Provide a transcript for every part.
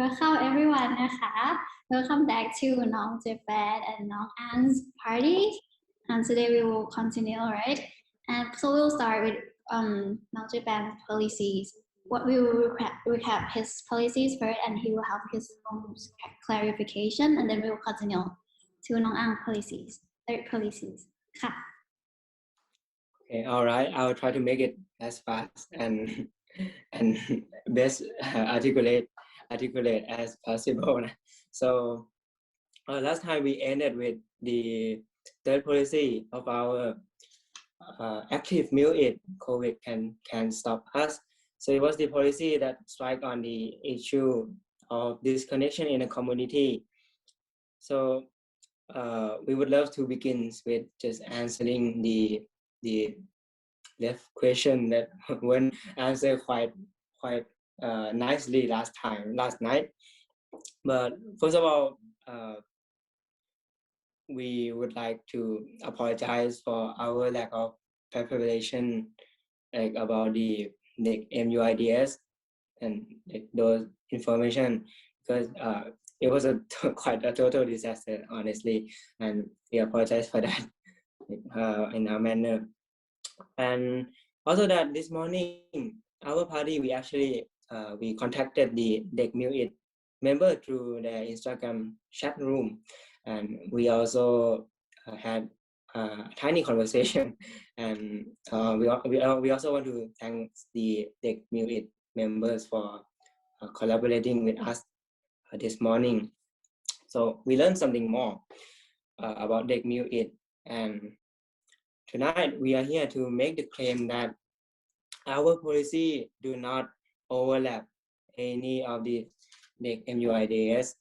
Welcome everyone นะคะ Welcome back to น้อง Japan and น้อง An's party. And today we will continue, right? And so we'll start with น้อง Japan's policies. What we will recap his policies first, and he will have his own clarification, and then we will continue to น้อง An's policies, third policies. ค่ะ Okay, all right. I'll try to make it as fast and best articulate as possible. So last time we ended with the third policy of our active MUIDS COVID can stop us. So it was the policy that strike on the issue of disconnection in the community. So we would love to begin with just answering the left question that went answered quite nicely last night. But first of all, we would like to apologize for our lack of preparation, like about the MUIDS and like those information, because it was quite a total disaster, honestly, and we apologize for that in our manner. And also that this morning, our party, we actually we contacted the MUIDS member through their Instagram chat room, and we also had a tiny conversation. And we also want to thank the MUIDS members for collaborating with us this morning. So we learned something more about MUIDS, and tonight we are here to make the claim that our policy do not overlap any of the MUIDS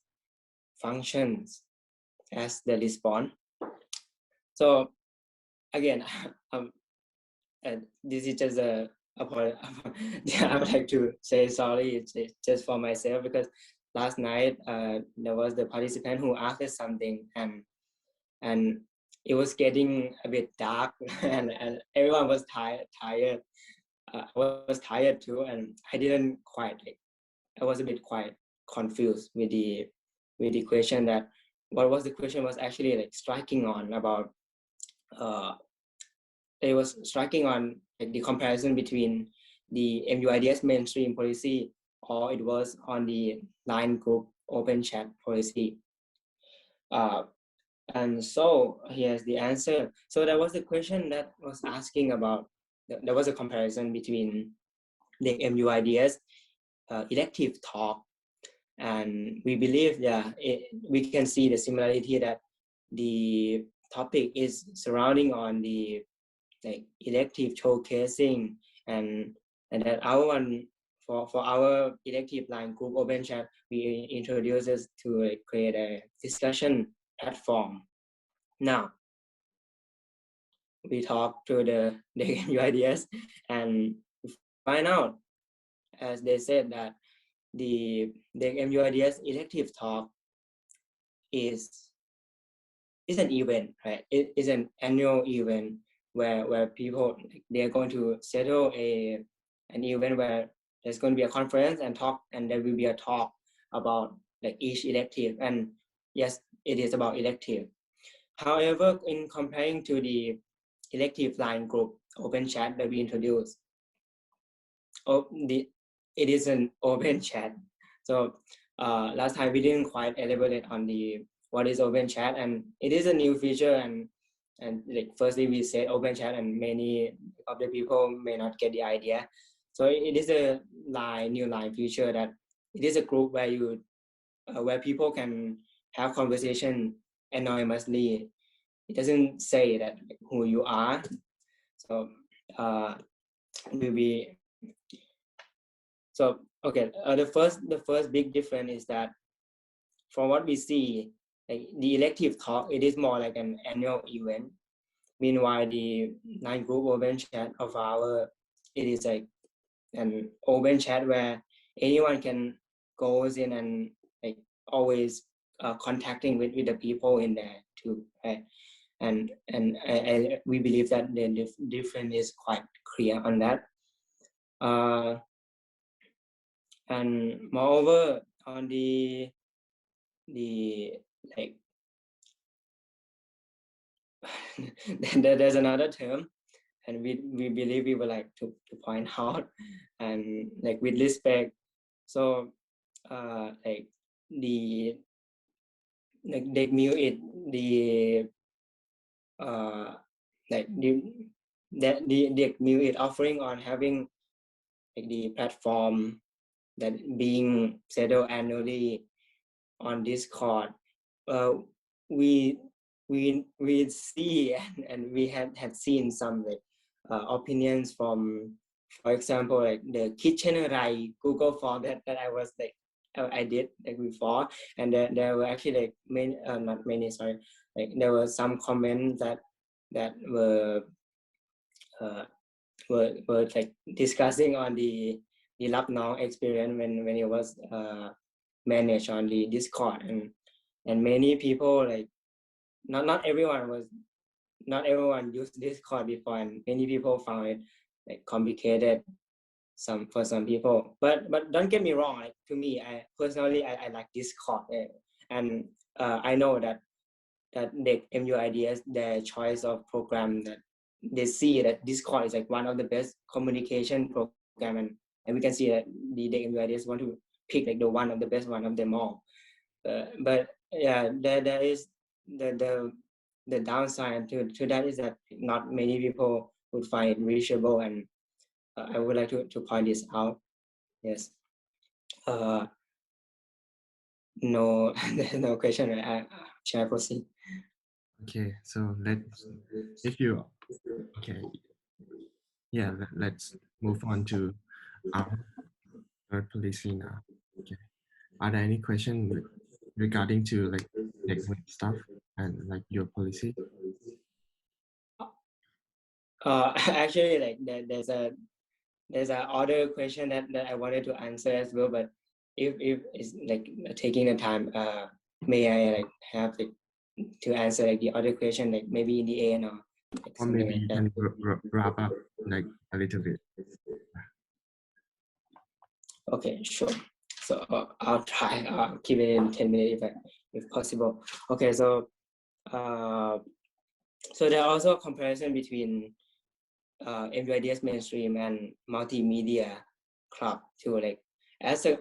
functions as the response. So again, this is just I would like to say sorry. It's just for myself, because last night there was the participant who asked us something, and it was getting a bit dark, and everyone was tired. I was tired too, and I didn't quite I was a bit quite confused with the question. That what was the question was actually like striking on about it was striking on like the comparison between the MUIDS mainstream policy, or it was on the line group open chat policy. And so here's the answer. So there was a question that was asking about, there was a comparison between the MUIDS elective talk, and we believe we can see the similarity that the topic is surrounding on the like elective showcasing, and that our one for our elective line group open chat, we introduce us to create a discussion platform. Now we talk to the MUIDS and find out, as they said, that the MUIDS elective talk is an event, right? It is an annual event where people, they are going to settle an event where there's going to be a conference and talk, and there will be a talk about like each elective. And yes, it is about elective. However, in comparing to the elective line group open chat that we introduced, it is an open chat. So last time we didn't quite elaborate on what is open chat, and it is a new feature, and like firstly we said open chat, and many of the people may not get the idea. So it is a new line feature, that it is a group where where people can have conversation anonymously. It doesn't say that who you are. So okay, the first big difference is that from what we see, like the elective talk, it is more like an annual event. Meanwhile, the line group open chat of it is like an open chat where anyone can goes in and like always contacting with the people in there too, right? And we believe that the difference is quite clear on that. And moreover, on the like there's another term, and we believe we would like to point out, and like with respect. So like the like MUID, the like the MUID offering on having like the platform that being settled annually on Discord. We see and we had seen some like opinions from, for example, like the Kitchenerai Google form that I was like I did like before, and there were actually like many not many, sorry, like there were some comments that uh, were like discussing on the Lap Nong experience when it was managed on the Discord, and many people like not everyone used Discord before, and many people found it like complicated for some people. But don't get me wrong, like to me, I personally I like Discord, and I know that the MUIDS, their choice of program, that they see that Discord is like one of the best communication program, and we can see that the MUIDS want to pick like the one of the best one of them all. But yeah, there is the downside to that is that not many people would find it reachable, and I would like to point this out. Yes. No, there's no question. Shall I proceed? Okay, so if you, okay, yeah, let's move on to our third policy now. Okay, are there any questions regarding to like stuff and like your policy? Actually, like there's a other question that I wanted to answer as well, but if it's like taking the time, may I like have like to answer like the other question, like maybe in the end, or like Or something maybe you like that. can wrap up like a little bit. Okay, sure. So I'll try. Keep it in 10 minutes if possible. Okay, so so there are also a comparison between MUIDS mainstream and multimedia club too. Like as a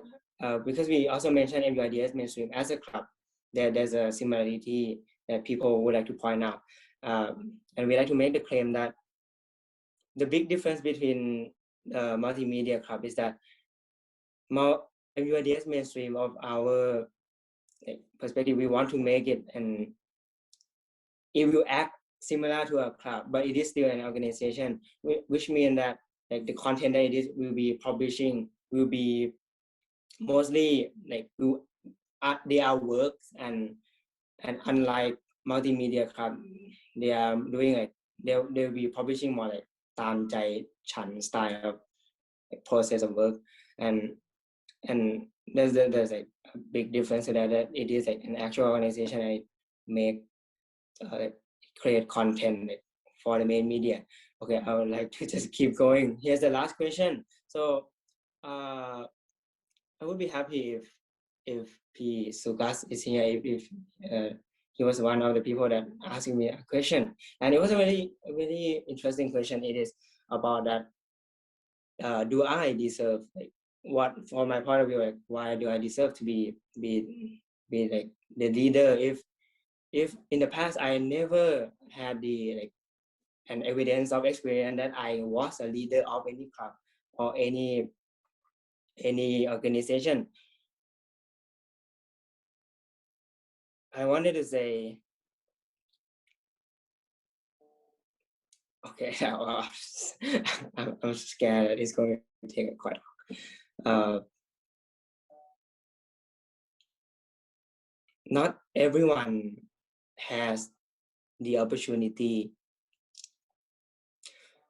because we also mentioned MUIDS mainstream as a club, there's a similarity that people would like to point out, and we like to make the claim that the big difference between multimedia club is that MUIDS mainstream of our perspective, we want to make it, and it will act similar to a club, but it is still an organization, which means that like the content that it is will be publishing will be mostly like they are works, and unlike multimedia club, they are doing like they'll be publishing more like ตามใจฉัน style of like, process of work, and there's like a big difference to that it is like an actual organization. I make create content like, for the main media. Okay, I would like to just keep going. Here's the last question. So I would be happy if P. Sugas is here, if he was one of the people that asking me a question, and it was a really interesting question. It is about that do I deserve, like, what, from my point of view, like why do I deserve to be like the leader if in the past I never had the like an evidence of experience that I was a leader of any club or any organization. I wanted to say, okay, I'm scared that it's going to take quite long. Not everyone has the opportunity.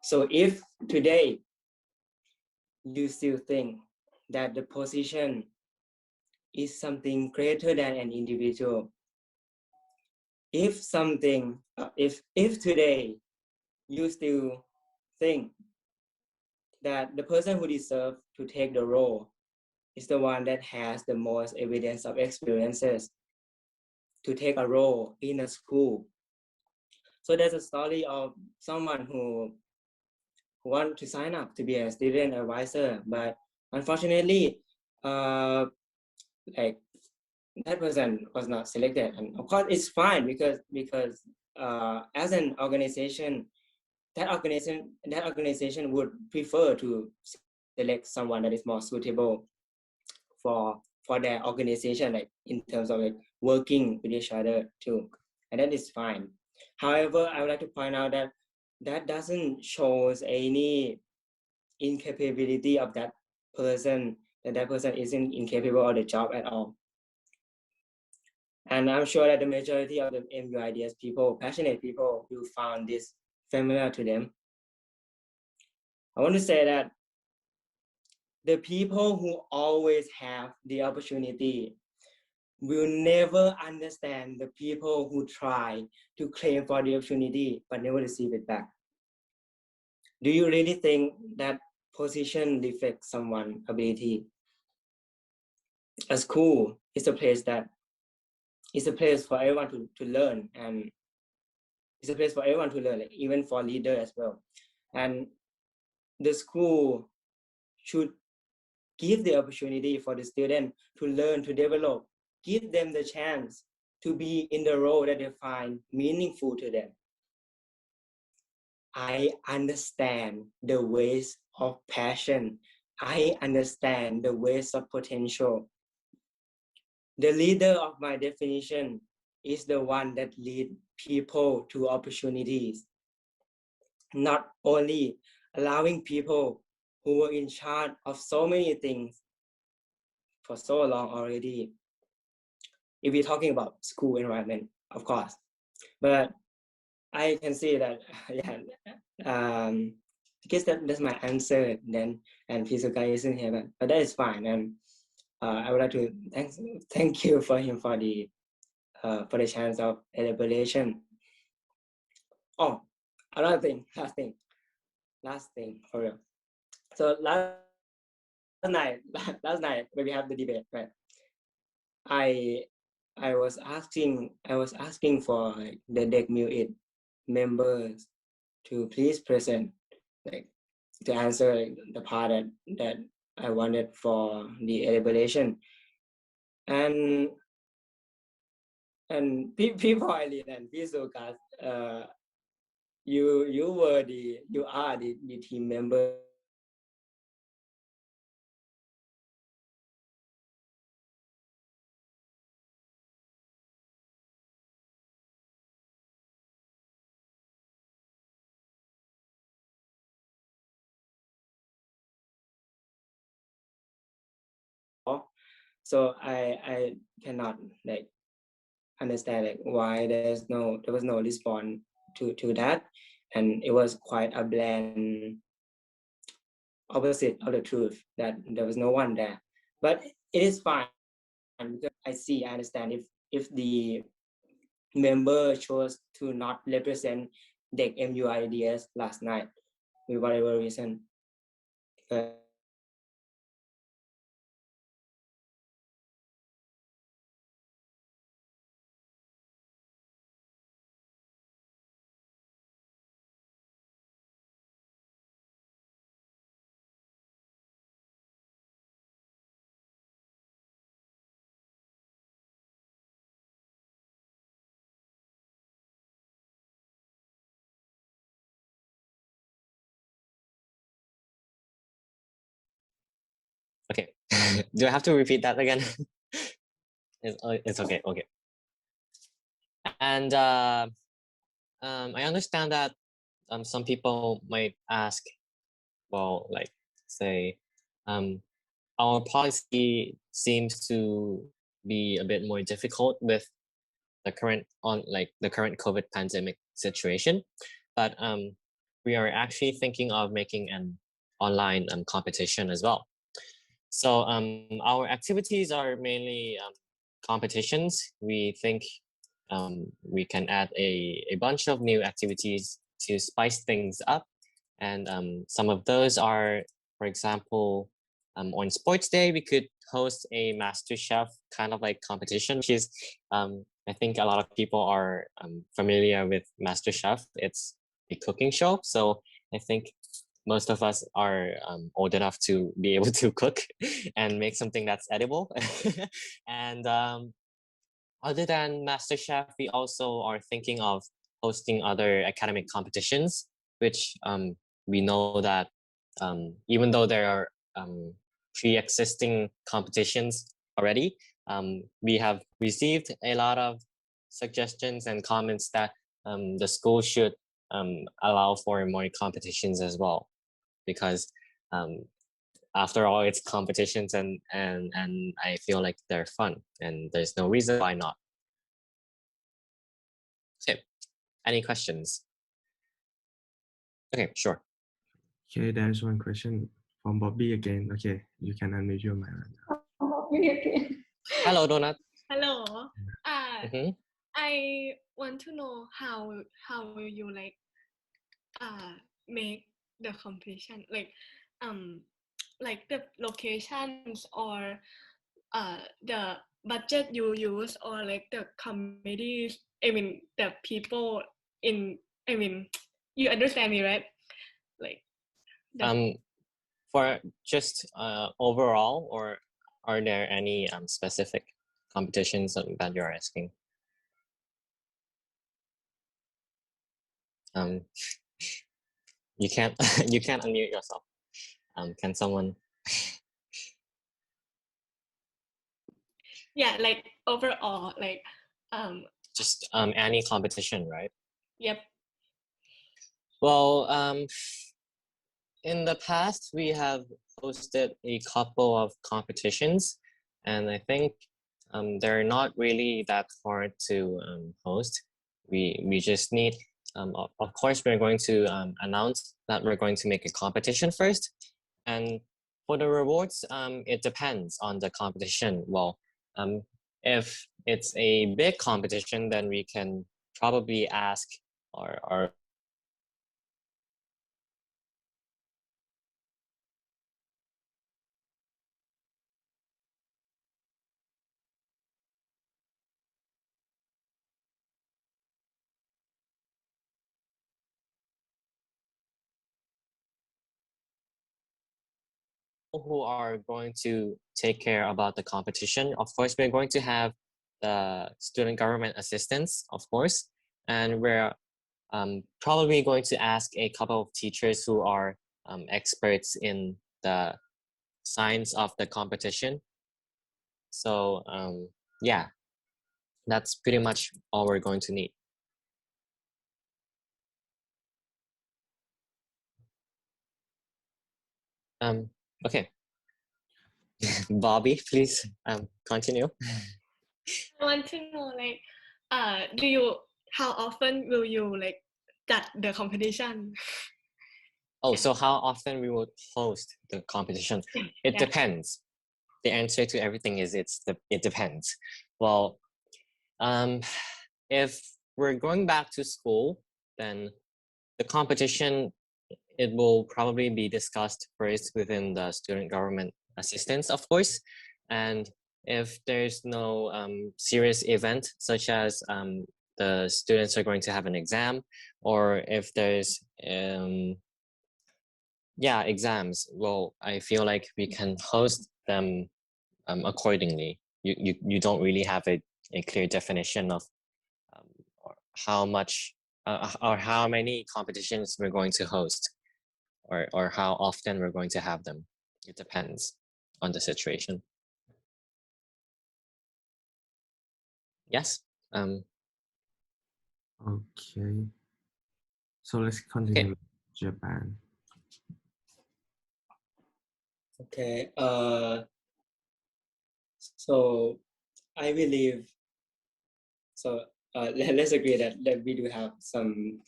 So if today you still think that the position is something greater than an individual, if something, if today you still think that the person who deserves to take the role is the one that has the most evidence of experiences to take a role in a school. So there's a story of someone who want to sign up to be a student advisor, but unfortunately, like that person was not selected. And of course, it's fine because as an organization, that organization would prefer to select someone that is more suitable for their organization, like in terms of like working with each other too, and that is fine. However, I would like to point out that that doesn't show any incapability of that person, that person isn't incapable of the job at all. And I'm sure that the majority of the MUIDS people, passionate people, will find this familiar to them. I want to say that the people who always have the opportunity will never understand the people who try to claim for the opportunity but never receive it back. Do you really think that position reflects someone's ability? A school is a place that is a place for everyone to learn, and it's a place for everyone to learn, like even for leader as well. And the school should give the opportunity for the student to learn, to develop, give them the chance to be in the role that they find meaningful to them. I understand the ways of passion. I understand the ways of potential. The leader of my definition is the one that leads people to opportunities, not only allowing people who were in charge of so many things for so long already. If we're talking about school environment, of course, but I can see that, yeah, I guess that's my answer then, and Pisuka isn't here, but that is fine. And I would like to thank you for him for the chance of elaboration. Oh, another thing, last thing for real. So last night when we have the debate, right? I was asking for like the deck MUID members to please present, like to answer like, the part that I wanted for the elaboration, and people Eileen and Pisuka, you are the team member so I cannot like understand like why there was no response to that, and it was quite a bland opposite of the truth that there was no one there. But it is fine because I understand if the member chose to not represent the MUIDS last night with whatever reason. Okay. Do I have to repeat that again? It's okay. Okay. And I understand that some people might ask, well, like say, our policy seems to be a bit more difficult with the current COVID pandemic situation, but we are actually thinking of making an online competition as well. So our activities are mainly competitions. We think we can add a bunch of new activities to spice things up. And some of those are, for example, on sports day, we could host a MasterChef kind of like competition, which is I think a lot of people are familiar with MasterChef. It's a cooking show, so I think most of us are old enough to be able to cook and make something that's edible. And other than MasterChef, we also are thinking of hosting other academic competitions, which we know that even though there are pre-existing competitions already, we have received a lot of suggestions and comments that the school should allow for more competitions as well, because after all, it's competitions and I feel like they're fun and there's no reason why not. Okay, any questions? Okay, sure. Okay, there's one question from Bobby again. Okay, you can unmute your mic. Hello, Donut. Hello. Mhm. I want to know how you like make the competition, like the locations or the budget you use, or like the committees, I mean the people in, I mean you understand me, right? Like For just overall, or are there any specific competitions that you're asking? You can't you can't unmute yourself. Can someone? yeah, like overall, like Just any competition, right? yep. Well, in the past we have hosted a couple of competitions, and I think they're not really that hard to host. We just need, of course, we're going to announce that we're going to make a competition first, and for the rewards, it depends on the competition. Well, if it's a big competition, then we can probably ask our who are going to take care about the competition. Of course, we're going to have the student government assistants, of course, and we're probably going to ask a couple of teachers who are experts in the science of the competition. So yeah, that's pretty much all we're going to need. Okay. Bobby, please continue. I want to know, like, how often will you like that the competition? Oh, so how often we will host the competition? It Yeah. depends. The answer to everything is it depends. Well, if we're going back to school, then the competition, it will probably be discussed first within the student government assistance, of course. And if there's no serious event, such as the students are going to have an exam, or if there's exams, well, I feel like we can host them accordingly. You don't really have a clear definition of or how much or how many competitions we're going to host, or how often we're going to have them. It depends on the situation. Yes. Okay. So let's continue with Japan. Okay. So I believe. So let's agree that we do have some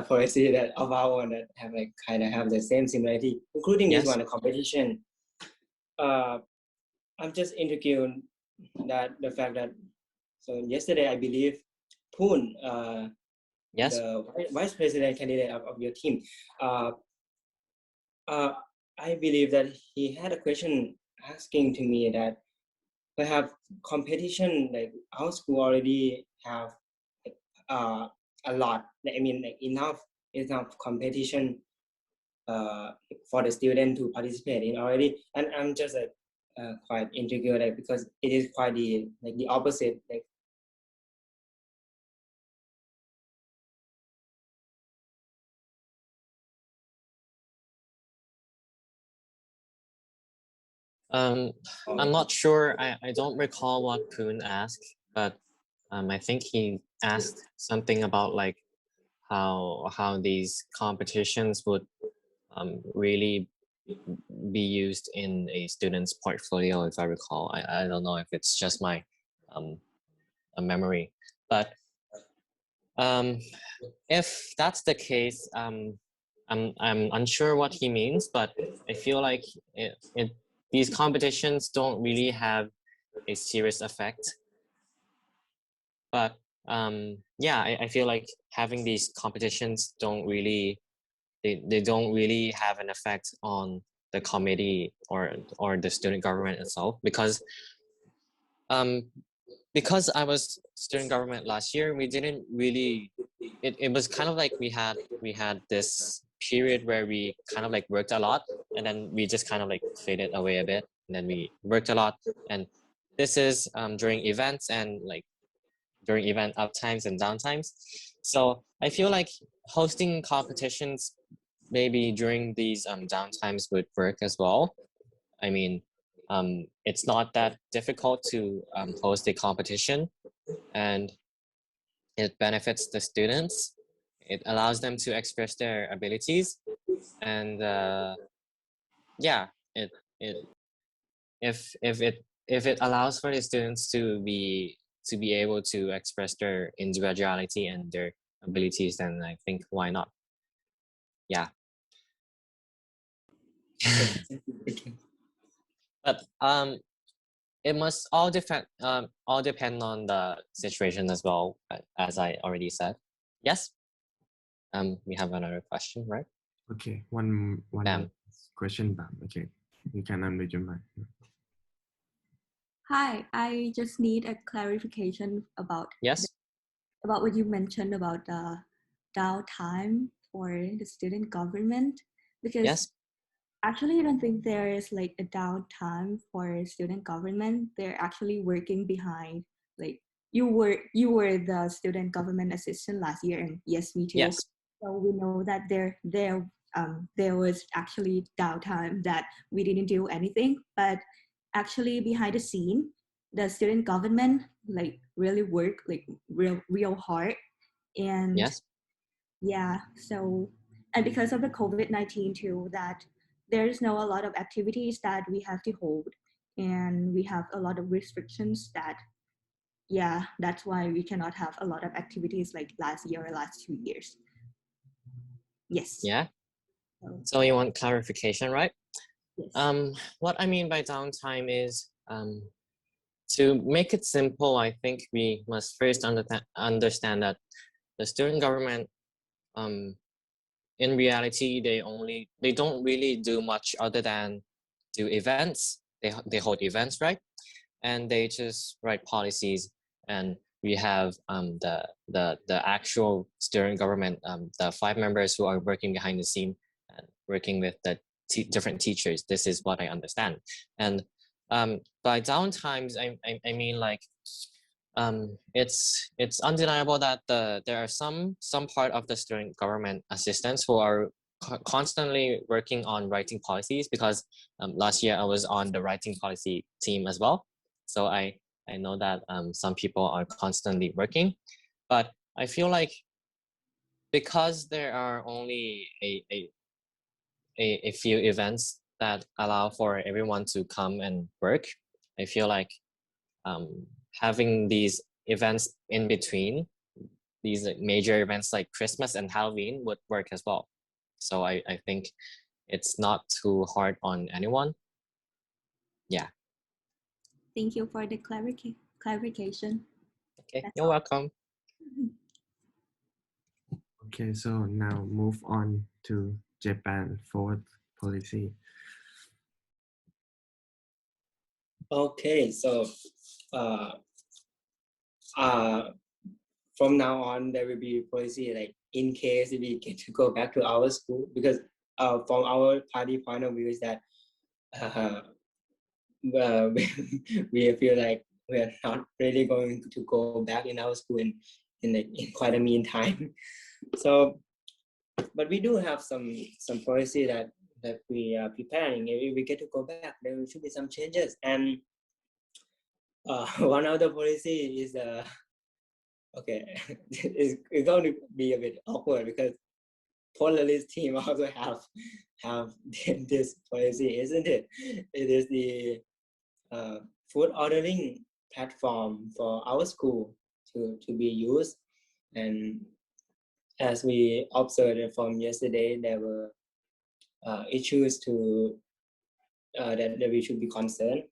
policy that of our own that have like kind of have the same similarity, including Yes. this one, the competition. I'm just intrigued that the fact that yesterday I believe Poon, Yes. the vice president candidate of your team, I believe that he had a question asking to me that perhaps competition, like our school already have like, a lot. I mean, like enough competition for the student to participate in already. And I'm just like quite insecure, like because it is quite the opposite. Like I'm not sure. I don't recall what Poon asked, but I think he asked something about like how these competitions would really be used in a student's portfolio, if I recall. I don't know if it's just my a memory, but if that's the case, I'm unsure what he means, but I feel like these competitions don't really have a serious effect. But yeah, I feel like having these competitions don't really they don't really have an effect on the committee or the student government itself, because I was student government last year, we didn't really it was kind of like we had this period where we kind of like worked a lot, and then we just kind of like faded away a bit, and then we worked a lot. And this is during events and like during event up times and down times. So I feel like hosting competitions maybe during these down times would work as well. I mean, it's not that difficult to host a competition, and it benefits the students. It allows them to express their abilities, and yeah, it if it allows for the students to be able to express their individuality and their abilities, then I think why not? Yeah. But it must all depend on the situation as well, as I already said. Yes. We have another question, right? Okay, one Bam. question, Bam. Okay, you can unmute your mic. Hi, I just need a clarification about Yes. about what you mentioned about the downtime for the student government, because Yes. actually I don't think there is like a downtime for student government. They're actually working behind, like you were the student government assistant last year, and yes, me too. Yes. So we know that there was actually downtime that we didn't do anything, but actually behind the scene, the student government like really work like real hard. And Yes. yeah, so and because of the COVID-19 too, that there's no a lot of activities that we have to hold, and we have a lot of restrictions that, yeah, that's why we cannot have a lot of activities like last year or last 2 years. Yes. Yeah. So, So you want clarification, right? yes. What I mean by downtime is to make it simple, I think we must first understand that the student government, in reality, they don't really do much other than do events. They hold events, right? And they just write policies. And we have the actual steering government, the 5 members who are working behind the scene and working with the different teachers. This is what I understand. And by downtimes, I mean like it's undeniable that there are some part of the student government assistants who are constantly working on writing policies, because last year I was on the writing policy team as well. So I know that some people are constantly working, but I feel like because there are only a few events that allow for everyone to come and work, I feel like having these events in between these major events like Christmas and Halloween would work as well. So I think it's not too hard on anyone. Yeah. Thank you for the clarification. Okay, That's you're all. welcome. Okay, so now move on to Japan fourth policy. Okay, so uh, from now on there will be policy like in case we get to go back to our school, because from our party point of view is that we feel like we are not really going to go back in our school in quite a meantime. So, but we do have some policy that we are preparing. If we get to go back, there should be some changes. And one of the policy is okay, it's going to be a bit awkward because Polaris team also have this policy, isn't it? It is the food ordering platform for our school to be used. And as we observed from yesterday, there were issues to that we should be concerned.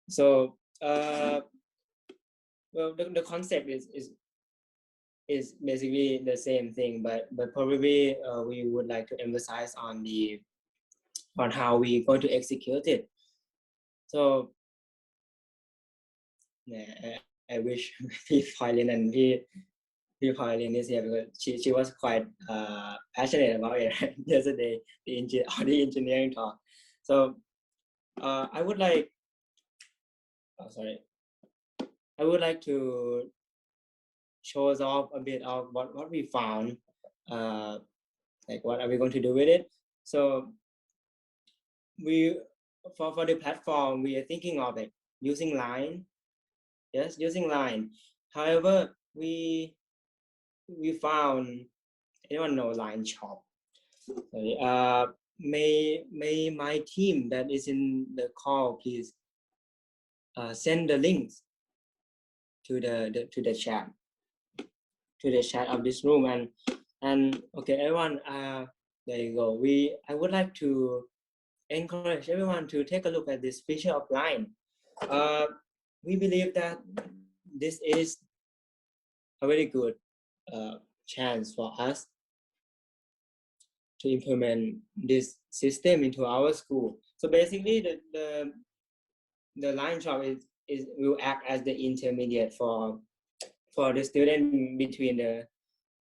So well, the concept is basically the same thing, but probably we would like to emphasize on how we going to execute it. So yeah, I wish Pauline and Pauline is here because she was quite passionate about it yesterday, the engineering talk. So I would like to show us off a bit of what we found, like what are we going to do with it. So we for the platform we are thinking of it using Line. Yes, using Line. However, we found, anyone know Line Shop? Sorry, may my team that is in the call please send the links to the chat of this room. And okay, everyone, there you go. I would like to encourage everyone to take a look at this feature of Line. We believe that this is a very good chance for us to implement this system into our school. So basically, the Line Shop will act as the intermediate for the student between the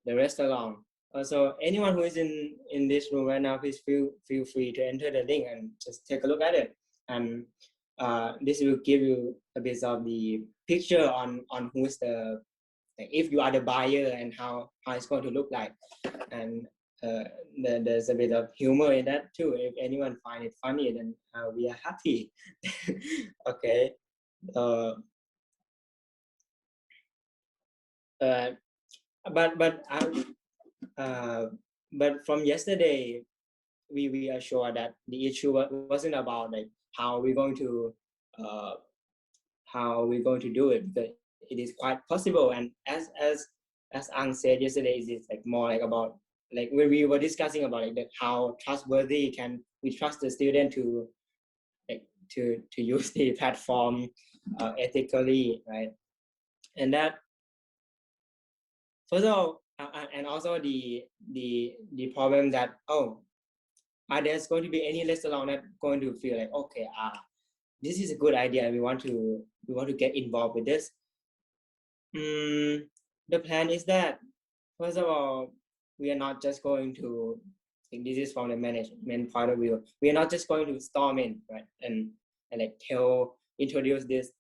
restaurant. So anyone who is in this room right now, please feel free to enter the link and just take a look at it. And this will give you a bit of the picture on who's if you are the buyer and how it's going to look like. And there's a bit of humor in that too. If anyone find it funny, then we are happy. Okay. But from yesterday, we are sure that the issue wasn't about like how we're going to do it, but it is quite possible. And as Ang said yesterday, it's like more like about like when we were discussing about like how trustworthy can we trust the student to like to use the platform ethically, right? And that first of all, and also the problem that are there going to be any restaurant that going to feel like okay, this is a good idea, we want to get involved with this. The plan is that first of all, we are not just going to, this is from the management point of view, we are not just going to storm in, right, and like introduce this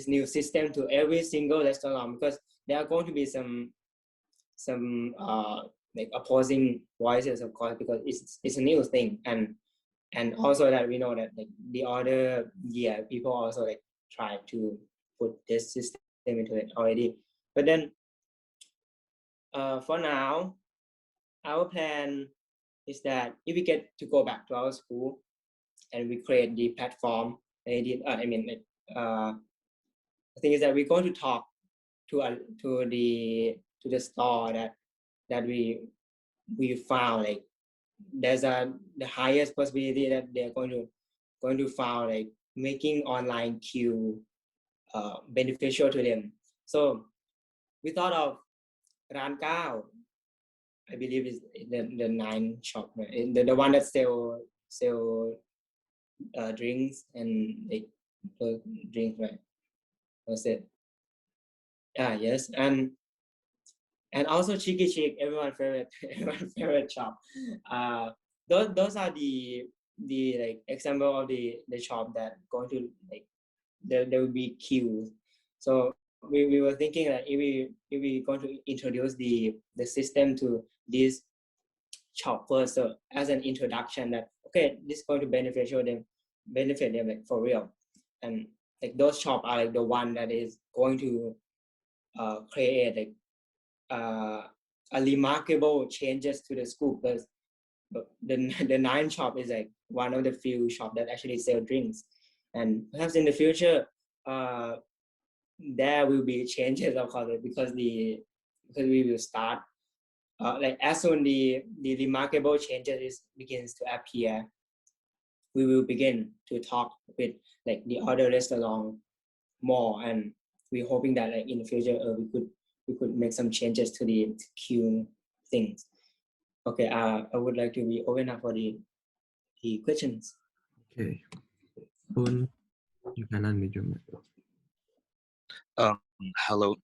new system to every single restaurant, because there are going to be some like opposing voices, of course, because it's a new thing. And also that we know that like the other year people also like try to put this system into it already. But then for now, our plan is that if we get to go back to our school and we create the platform, the thing is that we're going to talk to the store that we found like there's the highest possibility that they're going to found like making online queue beneficial to them. So we thought of Ran Kao, I believe is the 9 shop, right? The one that sell drinks and like drinks, right? Was it? Yes, and also Cheeky Chick, everyone's favorite everyone's favorite shop. Those are the like example of the shop that going to like there will be queues. So we were thinking that if we going to introduce the system to this shop first, so as an introduction that okay, this is going to benefit them like for real, and like those shop are like the one that is going to create like a remarkable changes to the school, because the nine shop is like one of the few shop that actually sell drinks, and perhaps in the future there will be changes of course, because we will start like as soon the remarkable changes begins to appear, we will begin to talk with like the other restaurant more, and we're hoping that like in the future we could make some changes to the queue things. Okay, I would like to be open up for the questions. Okay. Poon, you can unmute your mic. Hello.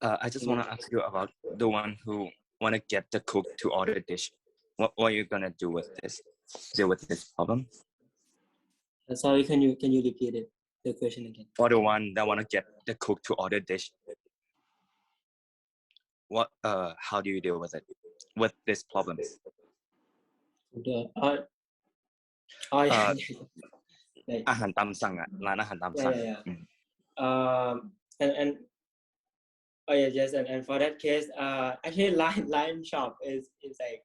I just want to ask you about the one who want to get the cook to order dish. What are you gonna do with this? Deal with this problem? Sorry, can you repeat it, the question again? For the one that want to get the cook to order dish, what how do you deal with it, with this problem? Like, อาหารตามสั่งอ่ะร้านอาหารตามสั่ง and oh yeah, yes, and for that case, actually line shop is like,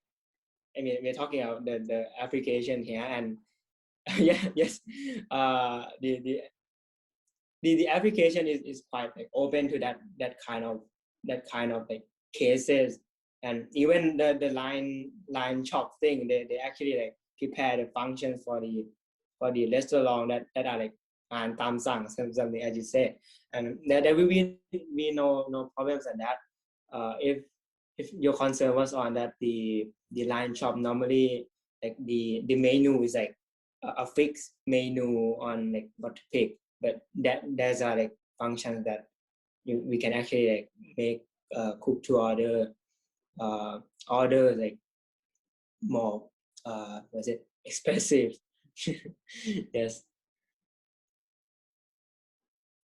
I mean, we're talking about the application here, and yeah, yes, the application is quite like open to that kind of like cases, and even the line shop thing, they actually like prepare the functions for the restaurant that are like something as you say, and there will be no problems at that. If your concern was on that the line shop normally like the menu is like a fixed menu on like what to pick, but there's a like functions that we can actually like make cook to order like more was it expensive. Yes,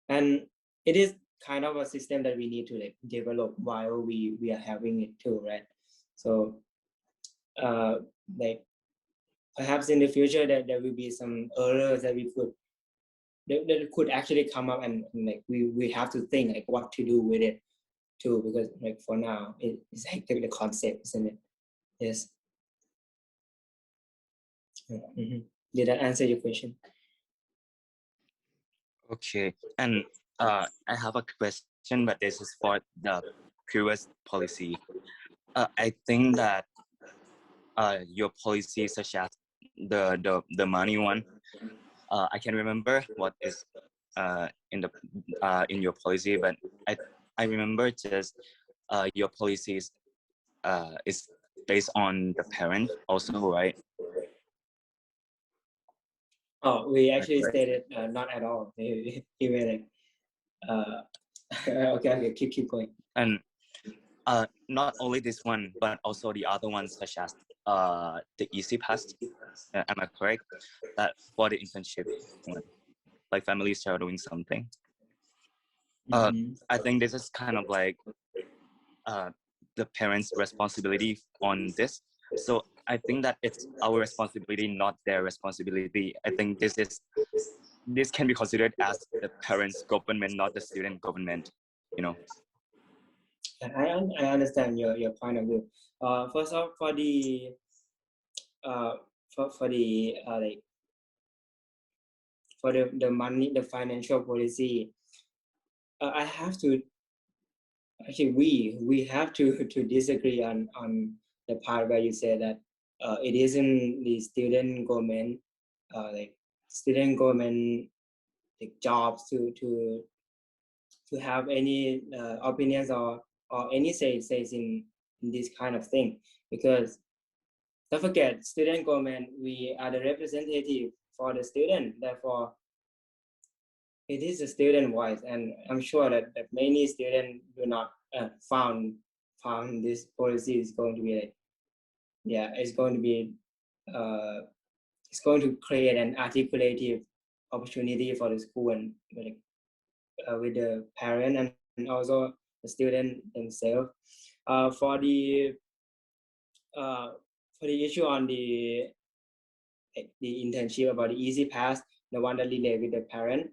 and it is kind of a system that we need to like develop while we are having it too, right? So like perhaps in the future that there will be some errors that could actually come up, and like we have to think like what to do with it too, because like for now it's like the concept, isn't it? Yes. Mm-hmm. Did that answer your question? Okay, and I have a question, but this is for the previous policy. I think that your policy, such as the money one, I can remember what is in your policy, but I remember just your policies is based on the parent also, right? Oh, we actually stated not at all. We were like okay, keep going. And not only this one, but also the other ones, such as the easy pass. Am I correct? That for the internship, like families are doing something. I think this is kind of like the parents' responsibility on this. So I think that it's our responsibility, not their responsibility. I think this can be considered as the parents' government, not the student government. You know. I understand your point of view. First off, for the like for the money, the financial policy, I have to actually we have to disagree on the part where you say that it isn't the student government like student government like jobs to have any opinions or any says in this kind of thing, because don't forget, student government, we are the representative for the student. Therefore, it is a student voice, and I'm sure that many students do not found this policy is going to be like, it's going to be it's going to create an articulative opportunity for the school and with the parent and also the student themselves. For the issue on the internship about the easy pass, the one that relate with the parent,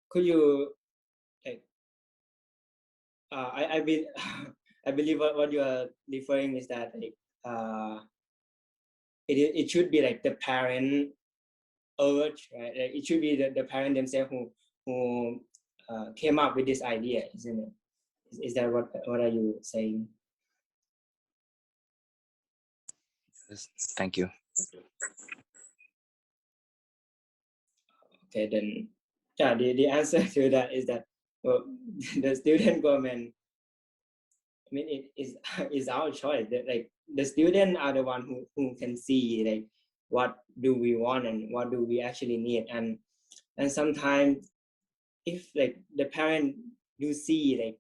could you I believe what you are referring is that it should be like the parent urge, right? Like it should be the parent themselves who came up with this idea, isn't it? Is that what are you saying? Yes, thank you. Okay, then the answer to that is that, well, the student government, I mean, it is our choice. That like the student are the one who can see like what do we want and what do we actually need, and sometimes if like the parent do see like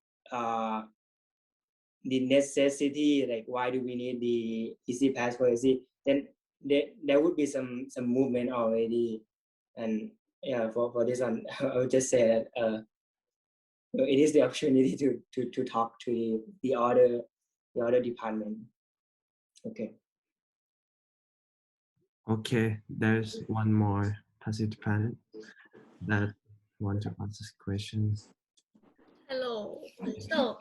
the necessity, like why do we need the easy pass policy, then there would be some movement already. And for this one, I would just say that it is the opportunity to talk to the other department. Okay. Okay, there's one more participant that want to ask this question. Hello. So,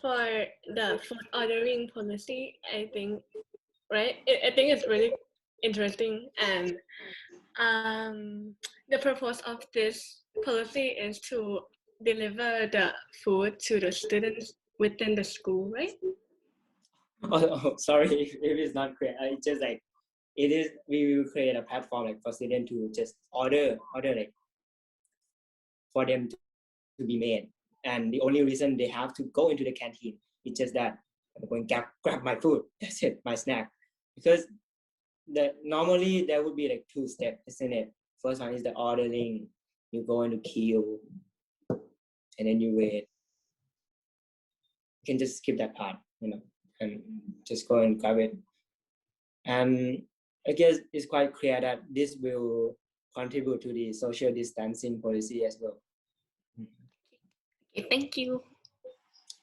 for the food ordering policy, I think, right? I think it's really interesting, and the purpose of this policy is to deliver the food to the students within the school, right? Sorry if it's not clear. I just like it is. We will create a platform like for students to just order like for them to be made, and the only reason they have to go into the canteen is just that I'm going to grab my food. That's it, my snack. Because normally there would be like 2 steps, isn't it? First one is the ordering. You go into queue, and then you wait. You can just skip that part, and just go and grab it. And I guess it's quite clear that this will contribute to the social distancing policy as well. Okay, thank you.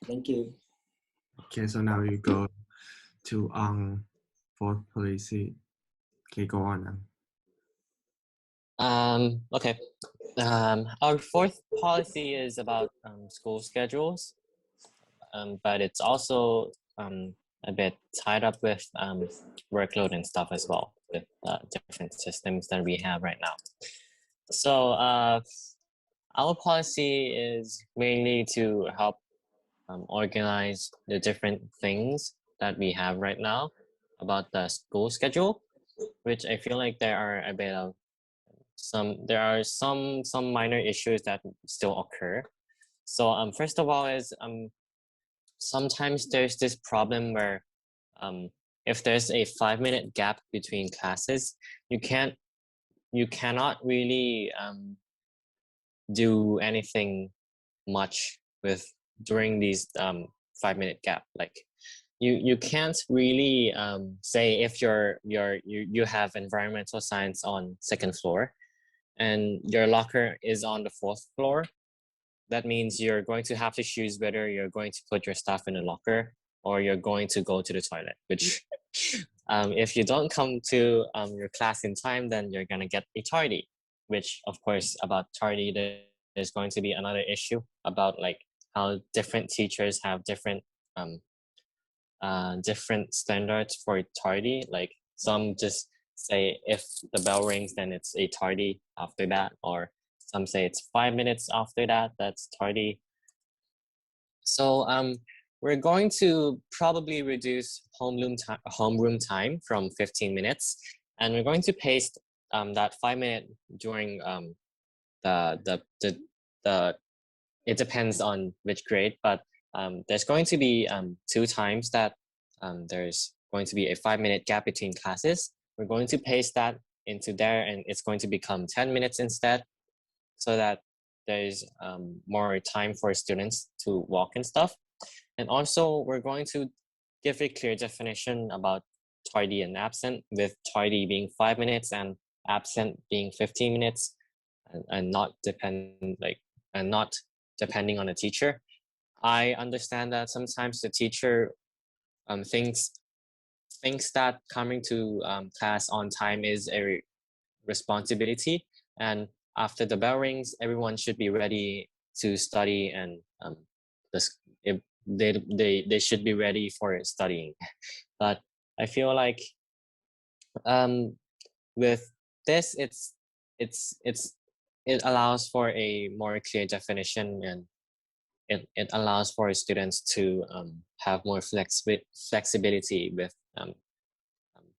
Thank you. Okay, so now we go to fourth policy. Okay, go on. Okay. Our fourth policy is about school schedules, but it's also a bit tied up with workload and stuff as well, with different systems that we have right now. So our policy is mainly to help organize the different things that we have right now about the school schedule, which I feel like there are a bit of some minor issues that still occur. So first of all is sometimes there's this problem where if there's a 5-minute gap between classes, you cannot really do anything much with during these 5-minute gap. Like you can't really say if you have environmental science on 2nd floor and your locker is on the 4th floor. That means you're going to have to choose whether you're going to put your stuff in a locker or you're going to go to the toilet, which if you don't come to your class in time, then you're going to get a tardy, which of course about tardy, there's going to be another issue about like how different teachers have different standards for tardy. Like some just say if the bell rings, then it's a tardy after that, or some say it's 5 minutes after that, that's tardy. So we're going to probably reduce homeroom time from 15 minutes, and we're going to paste that 5 minute during it depends on which grade, but there's going to be 2 times that there's going to be a 5-minute gap between classes. We're going to paste that into there, and it's going to become 10 minutes instead, so that there's more time for students to walk and stuff. And also we're going to give a clear definition about tardy and absent, with tardy being 5 minutes and absent being 15 minutes, and not depending on the teacher. I understand that sometimes the teacher thinks that coming to class on time is a responsibility, and after the bell rings, everyone should be ready to study, and they should be ready for studying. But I feel like with this, it allows for a more clear definition, and it allows for students to have more flexibility with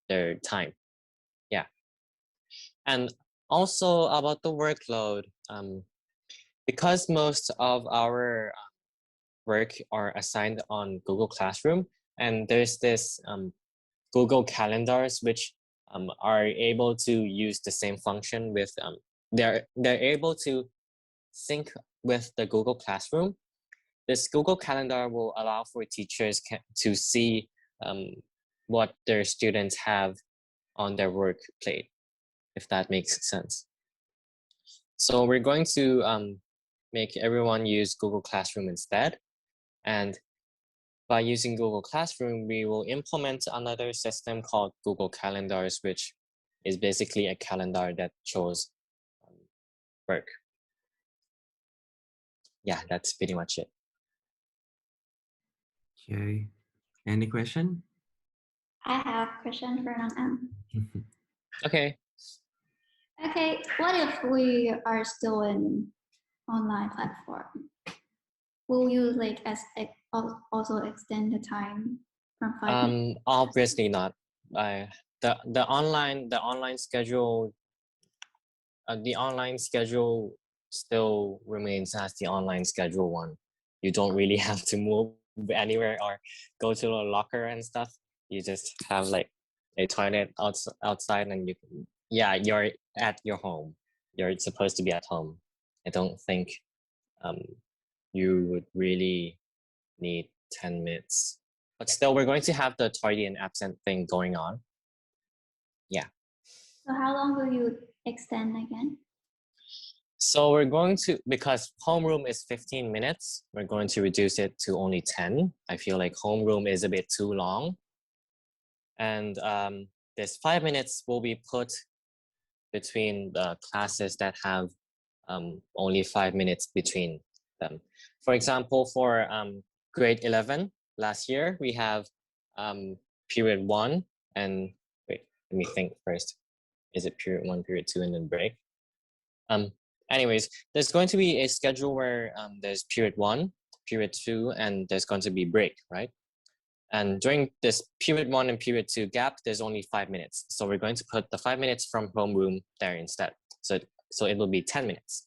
their time. Yeah. And also about the workload, because most of our work are assigned on Google Classroom, and there's this Google Calendars, which are able to use the same function with they're able to sync with the Google Classroom. This Google Calendar will allow for teachers to see what their students have on their work plate, if that makes sense. So we're going to make everyone use Google Classroom instead. And by using Google Classroom, we will implement another system called Google Calendars, which is basically a calendar that shows work. Yeah, that's pretty much it. Okay. Any question? I have a question for Nong An. Okay. Okay, what if we are still in online platform? Will you like also extend the time from 5 minutes? Obviously not. The online schedule still remains as the online schedule one. You don't really have to move anywhere or go to a locker and stuff. You just have like a toilet outside, and you're at your home. You're supposed to be at home. I don't think you would really need 10 minutes. But still, we're going to have the tardy and absent thing going on. Yeah. So how long will you extend again? So we're going to, because homeroom is 15 minutes, we're going to reduce it to only 10. I feel like homeroom is a bit too long. And this 5 minutes will be put between the classes that have only 5 minutes between them. For example, for grade 11, last year, we have period 1 and, wait, let me think first. Is it period 1, period 2, and then break? Anyways, there's going to be a schedule where there's period 1, period 2, and there's going to be break, right? And during this period 1 and period 2 gap, there's only 5 minutes. So we're going to put the 5 minutes from homeroom there instead. So it will be 10 minutes.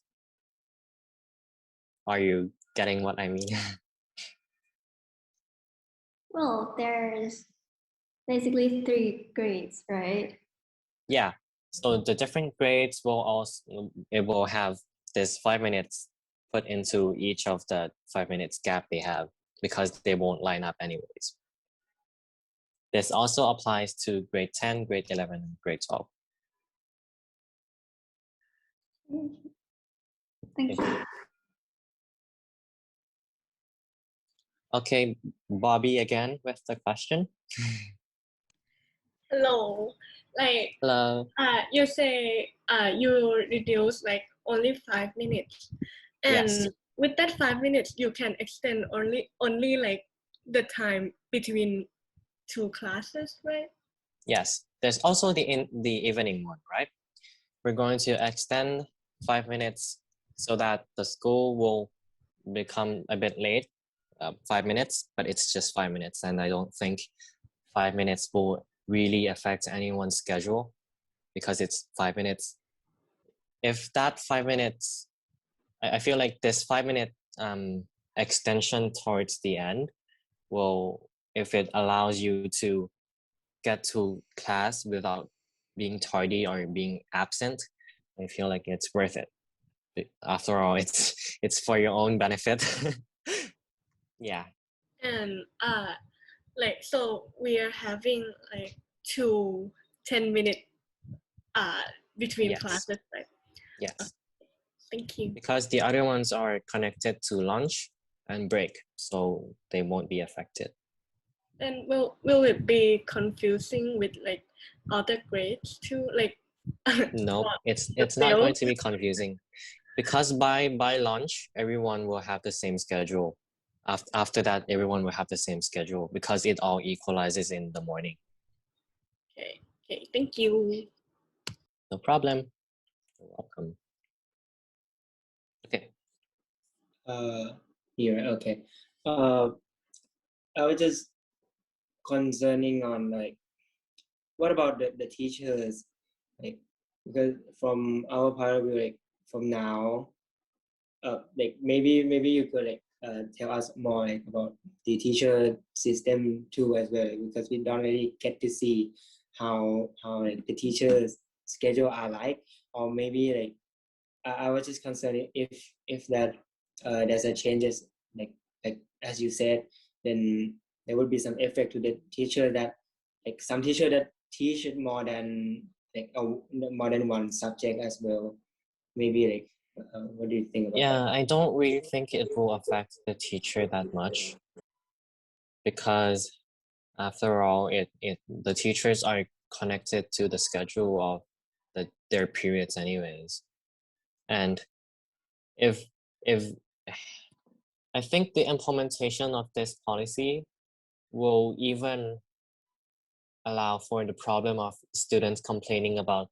Are you getting what I mean? Well, there's basically 3 grades, right? Yeah. So the different grades will have this 5 minutes put into each of the 5 minutes gap they have, because they won't line up anyways. This also applies to grade 10, grade 11, and grade 12. Thank you. Okay, Bobby again with the question. Hello. Like Hello. you say you reduce like only 5 minutes, and Yes. with that 5 minutes you can extend only like the time between 2 classes, right? Yes. There's also the evening one, right? We're going to extend 5 minutes so that the school will become a bit late, 5 minutes, but it's just 5 minutes. And I don't think 5 minutes will really affect anyone's schedule, because it's 5 minutes. If that 5 minutes, I feel like this 5 minute extension towards the end will, if it allows you to get to class without being tardy or being absent, I feel like it's worth it. After all, it's for your own benefit. Yeah. And like so we are having like 2 10-minute between Yes. classes, right? Yes. Thank you. Because the other ones are connected to lunch and break, so they won't be affected. And will it be confusing with like other grades too? Like No, what, it's the not bill? going to be confusing, because by lunch everyone will have the same schedule. After that, everyone will have the same schedule because it all equalizes in the morning. Okay, thank you. No problem. You're welcome. Okay. Here, okay. I was just concerning on like, what about the teachers? Like, because from our part of view, like from now, like maybe you could like tell us more like about the teacher system too as well, because we don't really get to see how like the teachers schedule are like, or maybe like I was just concerned if that there's a changes like as you said, then there would be some effect to the teacher that like some teacher that teach it more than like more than one subject as well. Maybe like what do you think about Yeah, that? I don't really think it will affect the teacher that much, because after all, the teachers are connected to the schedule of their periods anyways. And if I think the implementation of this policy will even allow for the problem of students complaining about,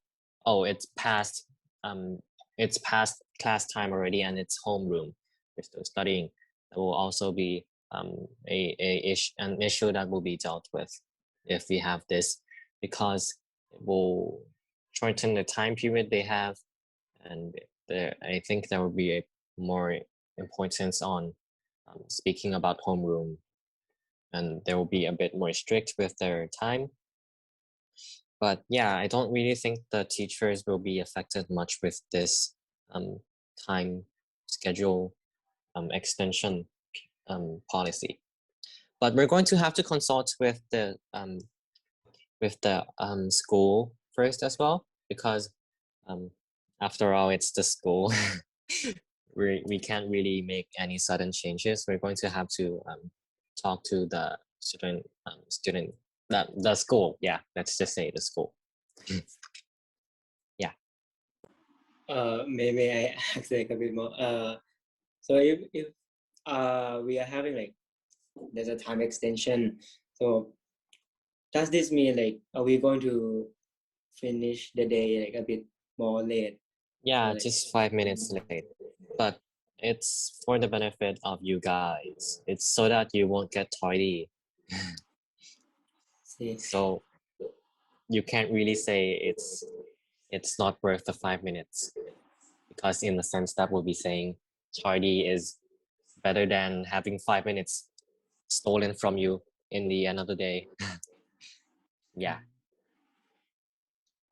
oh, it's past class time already and it's homeroom, we're still studying. That will also be an issue that will be dealt with if we have this, because it will shorten the time period they have, and I think there will be a more importance on speaking about homeroom, and they will be a bit more strict with their time. But yeah, I don't really think the teachers will be affected much with this time schedule extension policy. But we're going to have to consult with the school first as well, because after all, it's the school. We can't really make any sudden changes. We're going to have to talk to the student the school. Yeah, let's just say the school. Yeah. Maybe I ask like a bit more. So if we are having like there's a time extension, so does this mean like are we going to finish the day like a bit more late? Yeah, Like, just 5 minutes late, but it's for the benefit of you guys. It's so that you won't get tardy. see. So you can't really say it's not worth the 5 minutes, because in a sense that will be saying tardy is better than having 5 minutes stolen from you in the end of the day. Yeah.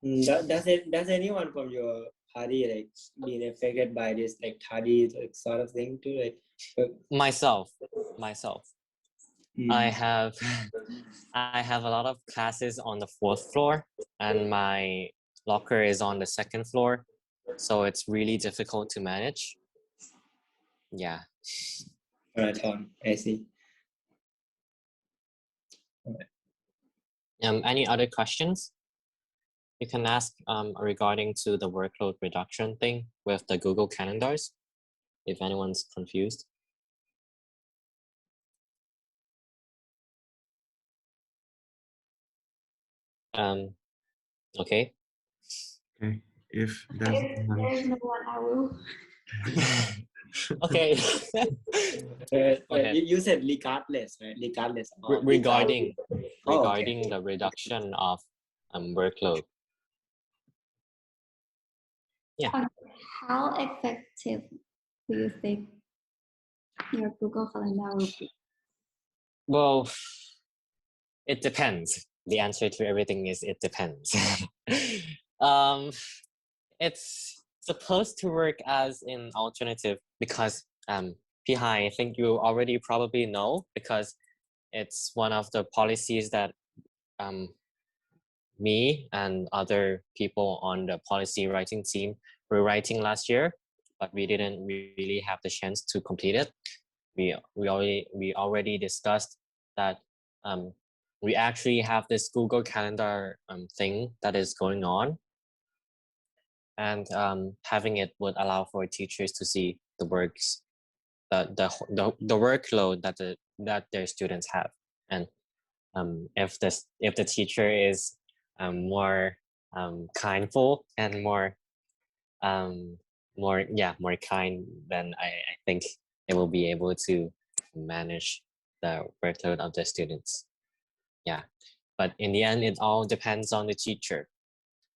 Does anyone from your party like being affected by this like tardy like sort of thing too? Like Myself. I mm, have a lot of classes on the 4th floor, and my locker is on the 2nd floor, so it's really difficult to manage. Yeah. marathon. I see. Any other questions? You can ask regarding to the workload reduction thing with the Google calendars, if anyone's confused. Okay. Okay, if there's none, There's no one, I will. Okay. Go ahead. You said regardless, right? Regardless. Regarding Oh, okay. the reduction of workload. Yeah. How effective do you think your Google Calendar will be? Well, it depends. the answer to everything is it depends. It's supposed to work as an alternative because Pihai, I think you already probably know because it's one of the policies that me and other people on the policy writing team were writing last year, but we didn't really have the chance to complete it. We already discussed that we actually have this Google Calendar thing that is going on, and having it would allow for teachers to see the works, the workload that their students have, and if the teacher is more kindful and more kind, then I think they will be able to manage the workload of the students. Yeah, but in the end, it all depends on the teacher.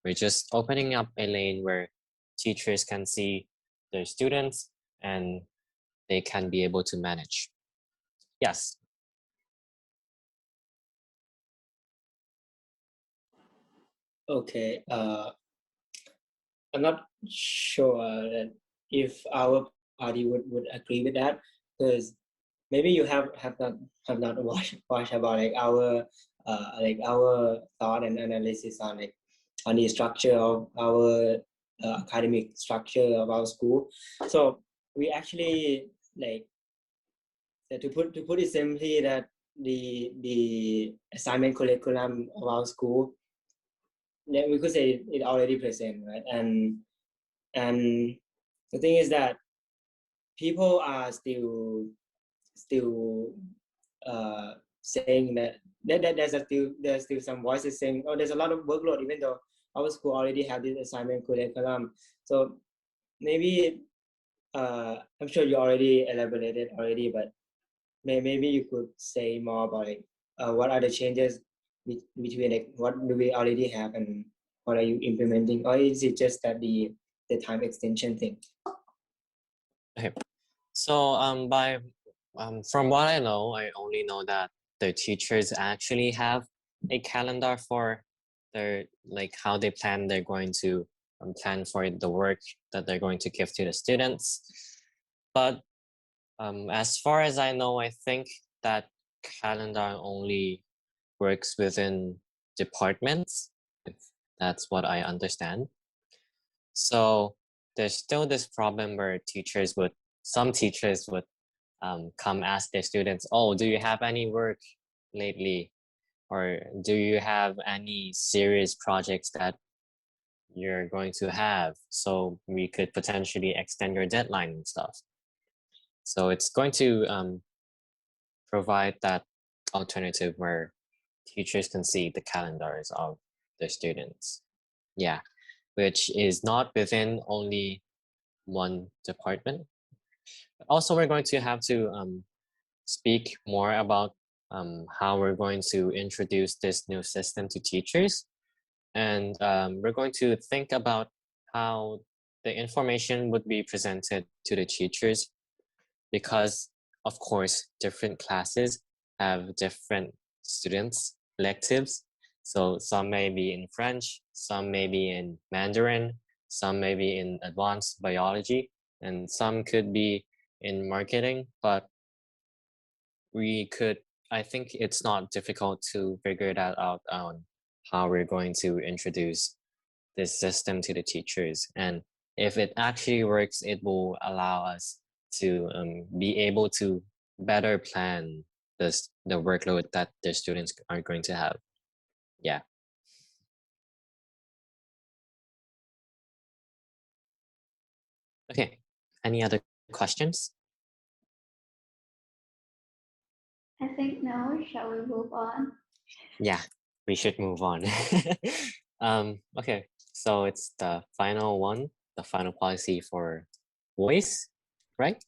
We're just opening up a lane where teachers can see their students and they can be able to manage. Yes. Okay. I'm not sure that if our party would agree with that, because maybe you have not watched about like our thought and analysis on the structure of our academic structure of our school. So we actually to put it simply, that the assignment curriculum of our school, then we could say it already present, right? And the thing is that people are still saying that there's still some voices saying, oh, there's a lot of workload, even though our school already have this assignment curriculum. So maybe I'm sure you already elaborated already, but maybe you could say more about what are the changes between what do we already have and what are you implementing, or is it just that the time extension thing? Okay. So from what I know, I only know that the teachers actually have a calendar for their how they plan they're going to plan for the work that they're going to give to the students. But as far as I know, I think that calendar only works within departments, if that's what I understand. So there's still this problem where some teachers would come ask their students, oh, do you have any work lately? Or do you have any serious projects that you're going to have? So we could potentially extend your deadline and stuff. So it's going to provide that alternative where teachers can see the calendars of their students. Yeah, which is not within only one department. Also, we're going to have to speak more about how we're going to introduce this new system to teachers. And we're going to think about how the information would be presented to the teachers, because of course, different classes have different students, electives. So some may be in French, some may be in Mandarin, some may be in advanced biology, and some could be in marketing, but I think it's not difficult to figure that out on how we're going to introduce this system to the teachers. And if it actually works, it will allow us to be able to better plan the workload that the students are going to have. Yeah. Okay, any other questions? I think no. Shall we move on? Yeah, we should move on. Okay, so it's the final one, the final policy for Woice, right?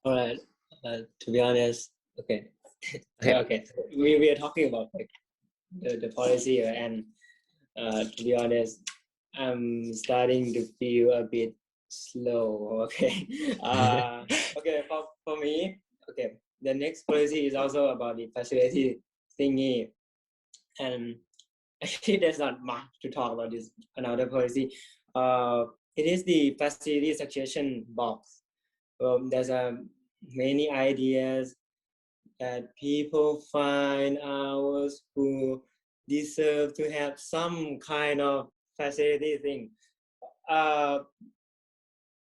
All right. To be honest, okay. Okay. We are talking about the policy here, and to be honest, I'm starting to feel a bit slow. Okay. Okay. For me, okay. The next policy is also about the facility thingy, and actually there's not much to talk about this another policy. It is the facility suggestion box. There's many ideas that people find our school deserve to have some kind of facility thing.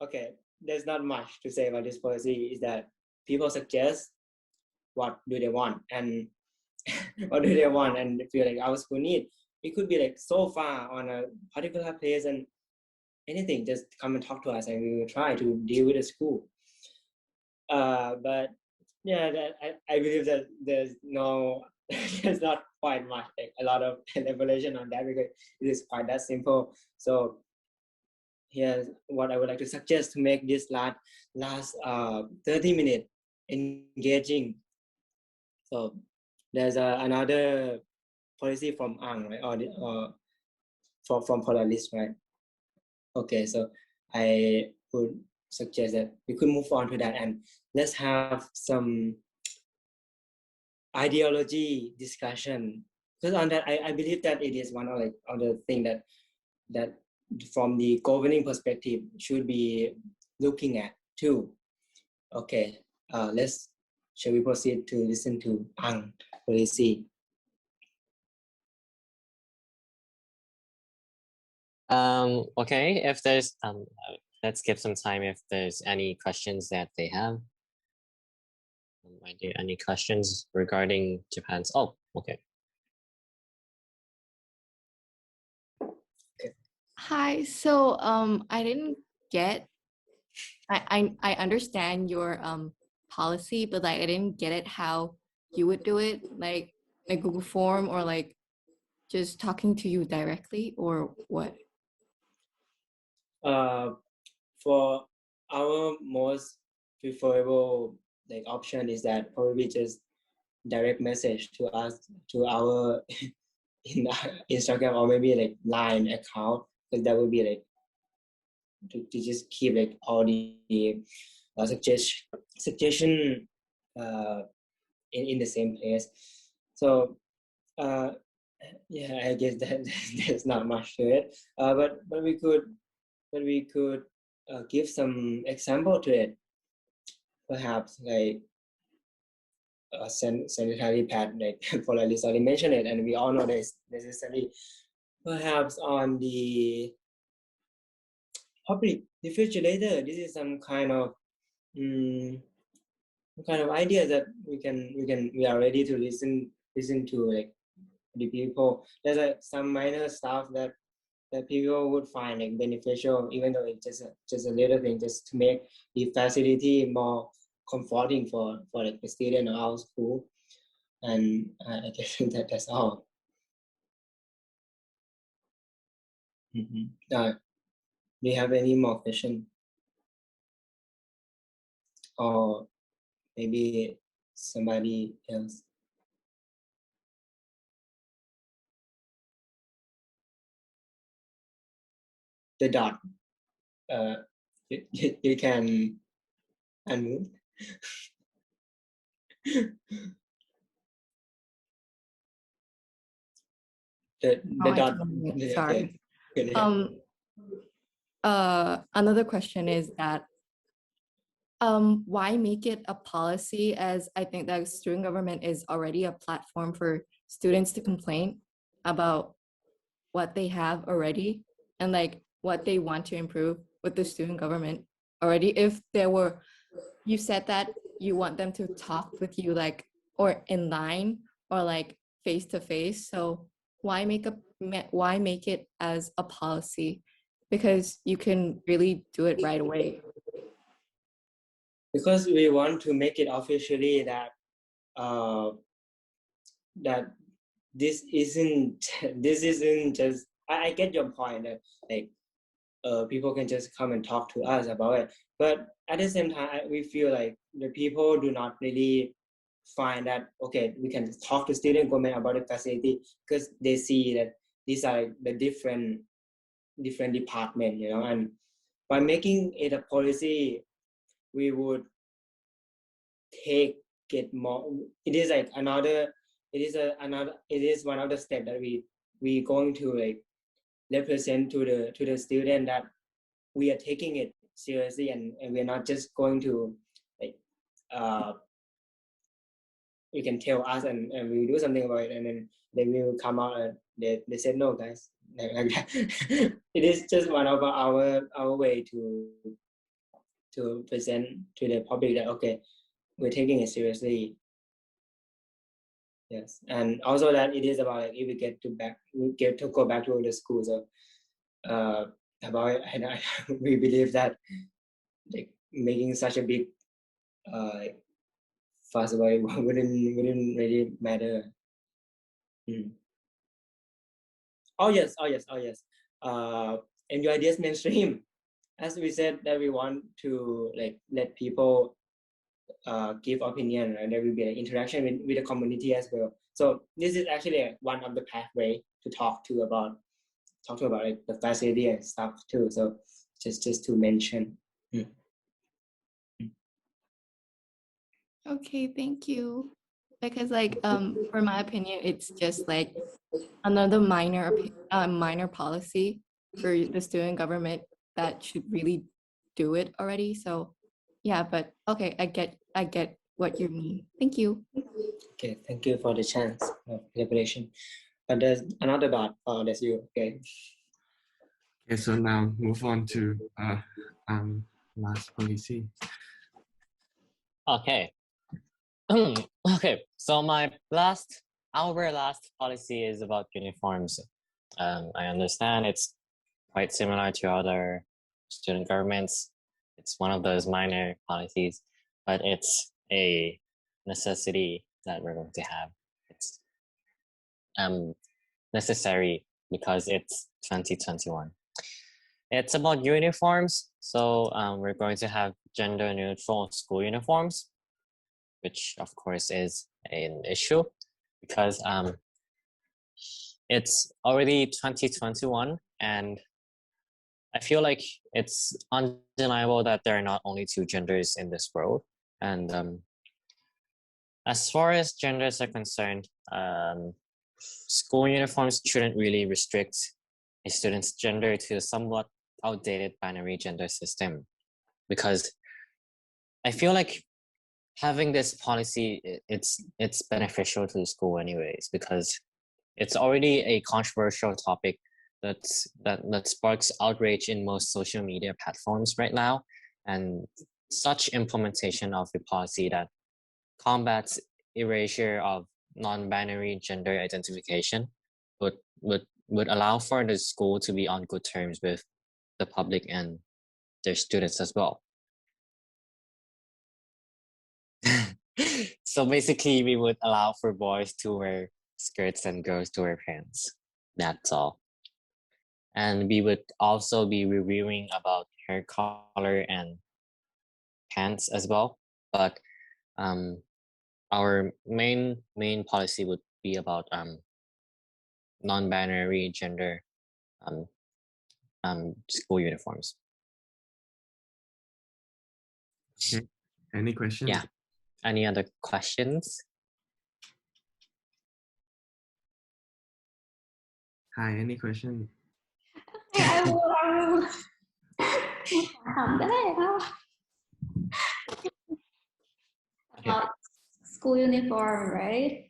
Okay, there's not much to say about this policy. Is that people suggest what do they want and what do they want and feel like our school need. It could be like so far on a particular place and anything, just come and talk to us and we will try to deal with the school. But yeah, I believe that there's there's not quite much, like a lot of elaboration on that because it is quite that simple. So here's what I would like to suggest to make this last 30 minutes engaging. So there's another policy from Ang, right? Or from Polaris, right? Okay, so I would suggest that we could move on to that and let's have some ideology discussion. Because on that, I believe that it is one of the thing that from the governing perspective should be looking at too. Okay, shall we proceed to listen to Ang policy? Okay, if there's let's give some time if there's any questions that they have. Are there any questions regarding Japan's? Oh, okay. Hi. So I didn't get. I understand your policy, but like I didn't get it how you would do it, like a Google form or like just talking to you directly or what? For our most preferable option is that probably just direct message to us to our Instagram or maybe Line account, because that would be to just keep all the suggestion in the same place. So yeah, I guess that there's not much to it. But we could give some example to it. Perhaps a sanitary pad, Polaris already mentioned it, and we all know this necessary. Perhaps on the public refrigerator, this is some kind of idea that we are ready to listen to the people. There's some minor stuff that people would find beneficial, even though it's just a little thing, just to make the facility more comforting for the student of our school. And I guess that's all. Do you have any more questions? Or maybe somebody else? The dot. You can unmute. the dot. Sorry. Okay. Another question is that why make it a policy, as I think that student government is already a platform for students to complain about what they have already and what they want to improve with the student government already. If there were, you said that you want them to talk with you or in line or face to face. So why make it as a policy? Because you can really do it right away. Because we want to make it officially that that this isn't just, I get your point that people can just come and talk to us about it, but at the same time we feel the people do not really find that okay, we can talk to student government about the facility, because they see that these are the different departments, and by making it a policy we would take it more. It is another it is it is one of the steps that we going to like represent to the student that we are taking it seriously, and we're not just going to like you can tell us and we will do something about it, and then they will come out and they said no guys, like that. It is just one of our way to present to the public that okay, we're taking it seriously. Yes, and also that it is about like if we get to go back to the school. So about it, and we believe that like making such a big fuss about it wouldn't really matter. Oh yes. MUIDS mainstream. As we said that we want to like let people give opinion, and there will be an interaction with the community as well. So this is actually one of the pathway to talk about like the facility and stuff too. So just to mention. Okay, thank you. Because like for my opinion, it's just like another minor policy for the student government that should really do it already. So yeah, but okay, I get what you mean. Thank you. Okay, thank you for the chance of elaboration. But there's another part. That's you. Okay. Okay, so now move on to last policy. Okay. Okay. So our last policy is about uniforms. I understand it's quite similar to other student governments. It's one of those minor policies, but it's a necessity that we're going to have. It's necessary because it's 2021. It's about uniforms. So we're going to have gender neutral school uniforms, which of course is an issue because it's already 2021, and I feel like it's undeniable that there are not only two genders in this world. And as far as genders are concerned, school uniforms shouldn't really restrict a student's gender to a somewhat outdated binary gender system, because I feel like having this policy, it's beneficial to the school anyways, because it's already a controversial topic that sparks outrage in most social media platforms right now, and such implementation of the policy that combats erasure of non-binary gender identification would allow for the school to be on good terms with the public and their students as well. So basically, we would allow for boys to wear skirts and girls to wear pants. That's all. And we would also be reviewing about hair color and pants as well. But our main policy would be about non-binary gender school uniforms. Okay. Any questions? Yeah. Any other questions? Hi, any question? I will. About school uniform, right?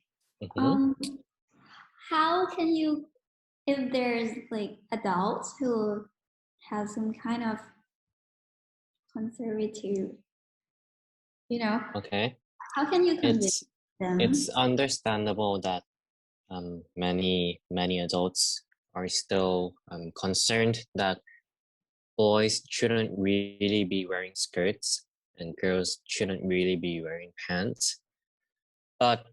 How can you, if there's like adults who have some kind of conservative, Okay. how can you convince them? It's understandable that many adults are still concerned that boys shouldn't really be wearing skirts and girls shouldn't really be wearing pants. But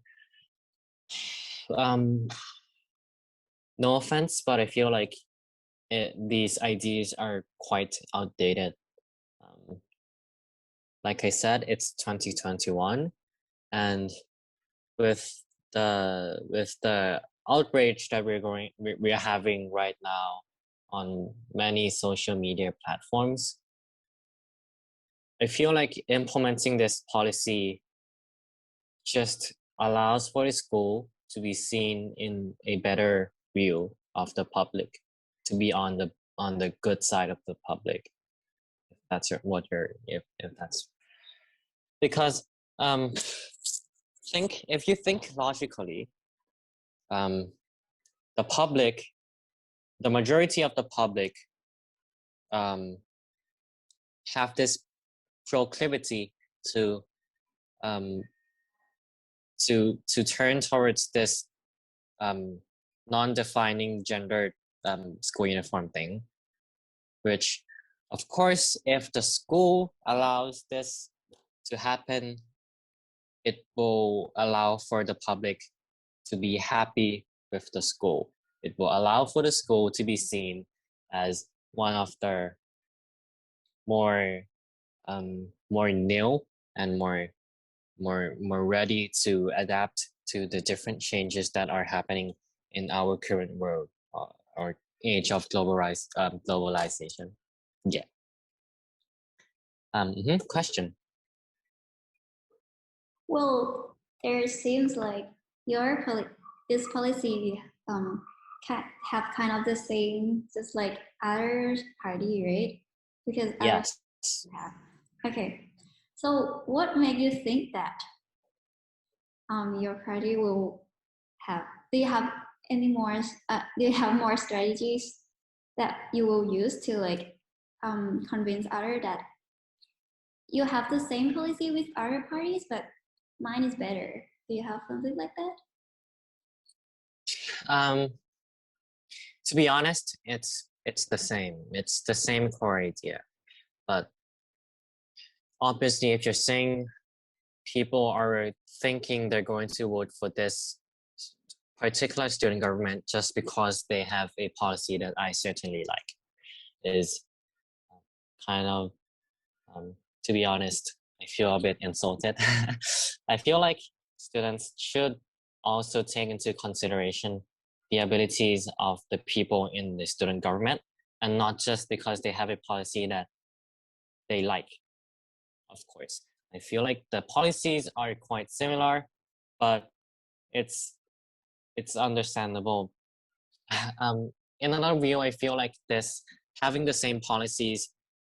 no offense, but I feel like these ideas are quite outdated. Like I said, it's 2021, and with the outrage that we are having right now on many social media platforms, I feel like implementing this policy just allows for the school to be seen in a better view of the public, to be on the good side of the public. If that's if that's because if you think logically, the public, the majority of the public have this proclivity to turn towards this non-defining gender school uniform thing, which of course, if the school allows this to happen, it will allow for the public to be happy with the school. It will allow for the school to be seen as one of the more new and more ready to adapt to the different changes that are happening in our current world or age of globalization. Yeah. Question. Well, there seems like this policy have kind of the same, just like other party, right? Because Yes. Okay. So what made you think that your party will have? Do you have any more? Do you have more strategies that you will use to like convince others that you have the same policy with other parties, but mine is better? Do you have something like that? To be honest, it's the same. It's the same core idea, but obviously, if you're saying people are thinking they're going to vote for this particular student government just because they have a policy that I certainly like, is kind of, to be honest, I feel a bit insulted. I feel like students should also take into consideration the abilities of the people in the student government, and not just because they have a policy that they like. Of course, I feel like the policies are quite similar, but it's understandable. In another view, I feel like having the same policies,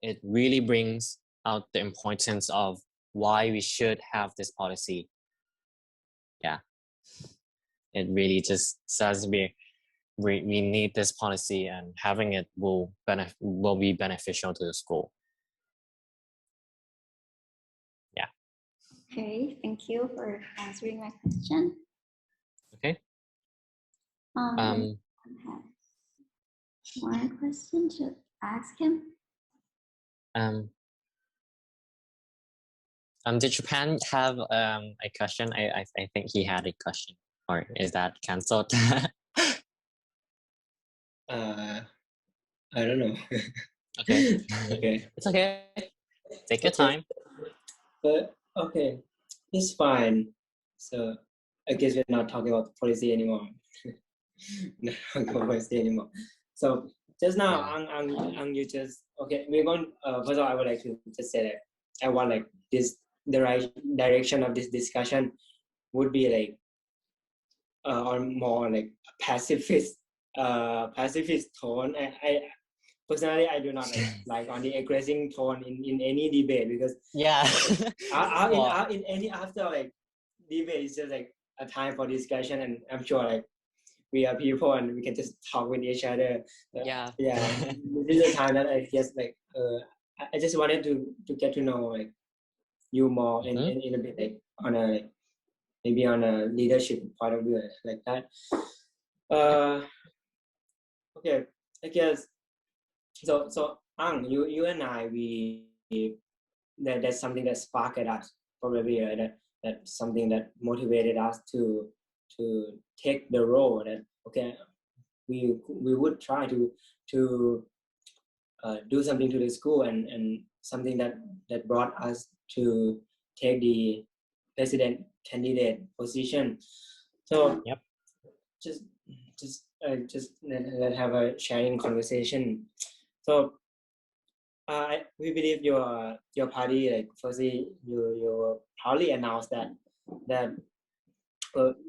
it really brings out the importance of why we should have this policy. Yeah, it really just says we need this policy, and having it will be beneficial to the school. Yeah. Okay, thank you for answering my question. Okay. I have more question to ask him. Did Japan have a question? I think he had a question, or is that cancelled? I don't know. Okay. Okay. It's okay. Take your time. But okay, it's fine. So I guess we're not talking about policy anymore. Not talking about policy anymore. So just now, Yeah. you just okay. We're going. First of all, I would like to just say that I want like the right direction of this discussion would be like or more like pacifist tone. I personally, I do not like on the aggressive tone in any debate, because Yeah. in any after like debate, it's just like a time for discussion, and I'm sure like we are people and we can just talk with each other. Yeah. This is a time that I guess like I just wanted to get to know like you more in a bit like on a maybe on a leadership point of view like that. Okay, I guess so you and I, that's something that sparked us probably, right? That's something that motivated us to take the role that okay, we would try to do something to the school, and something that brought us to take the president candidate position. So Yep. just let's have a sharing conversation. So we believe your party, like firstly you proudly announced that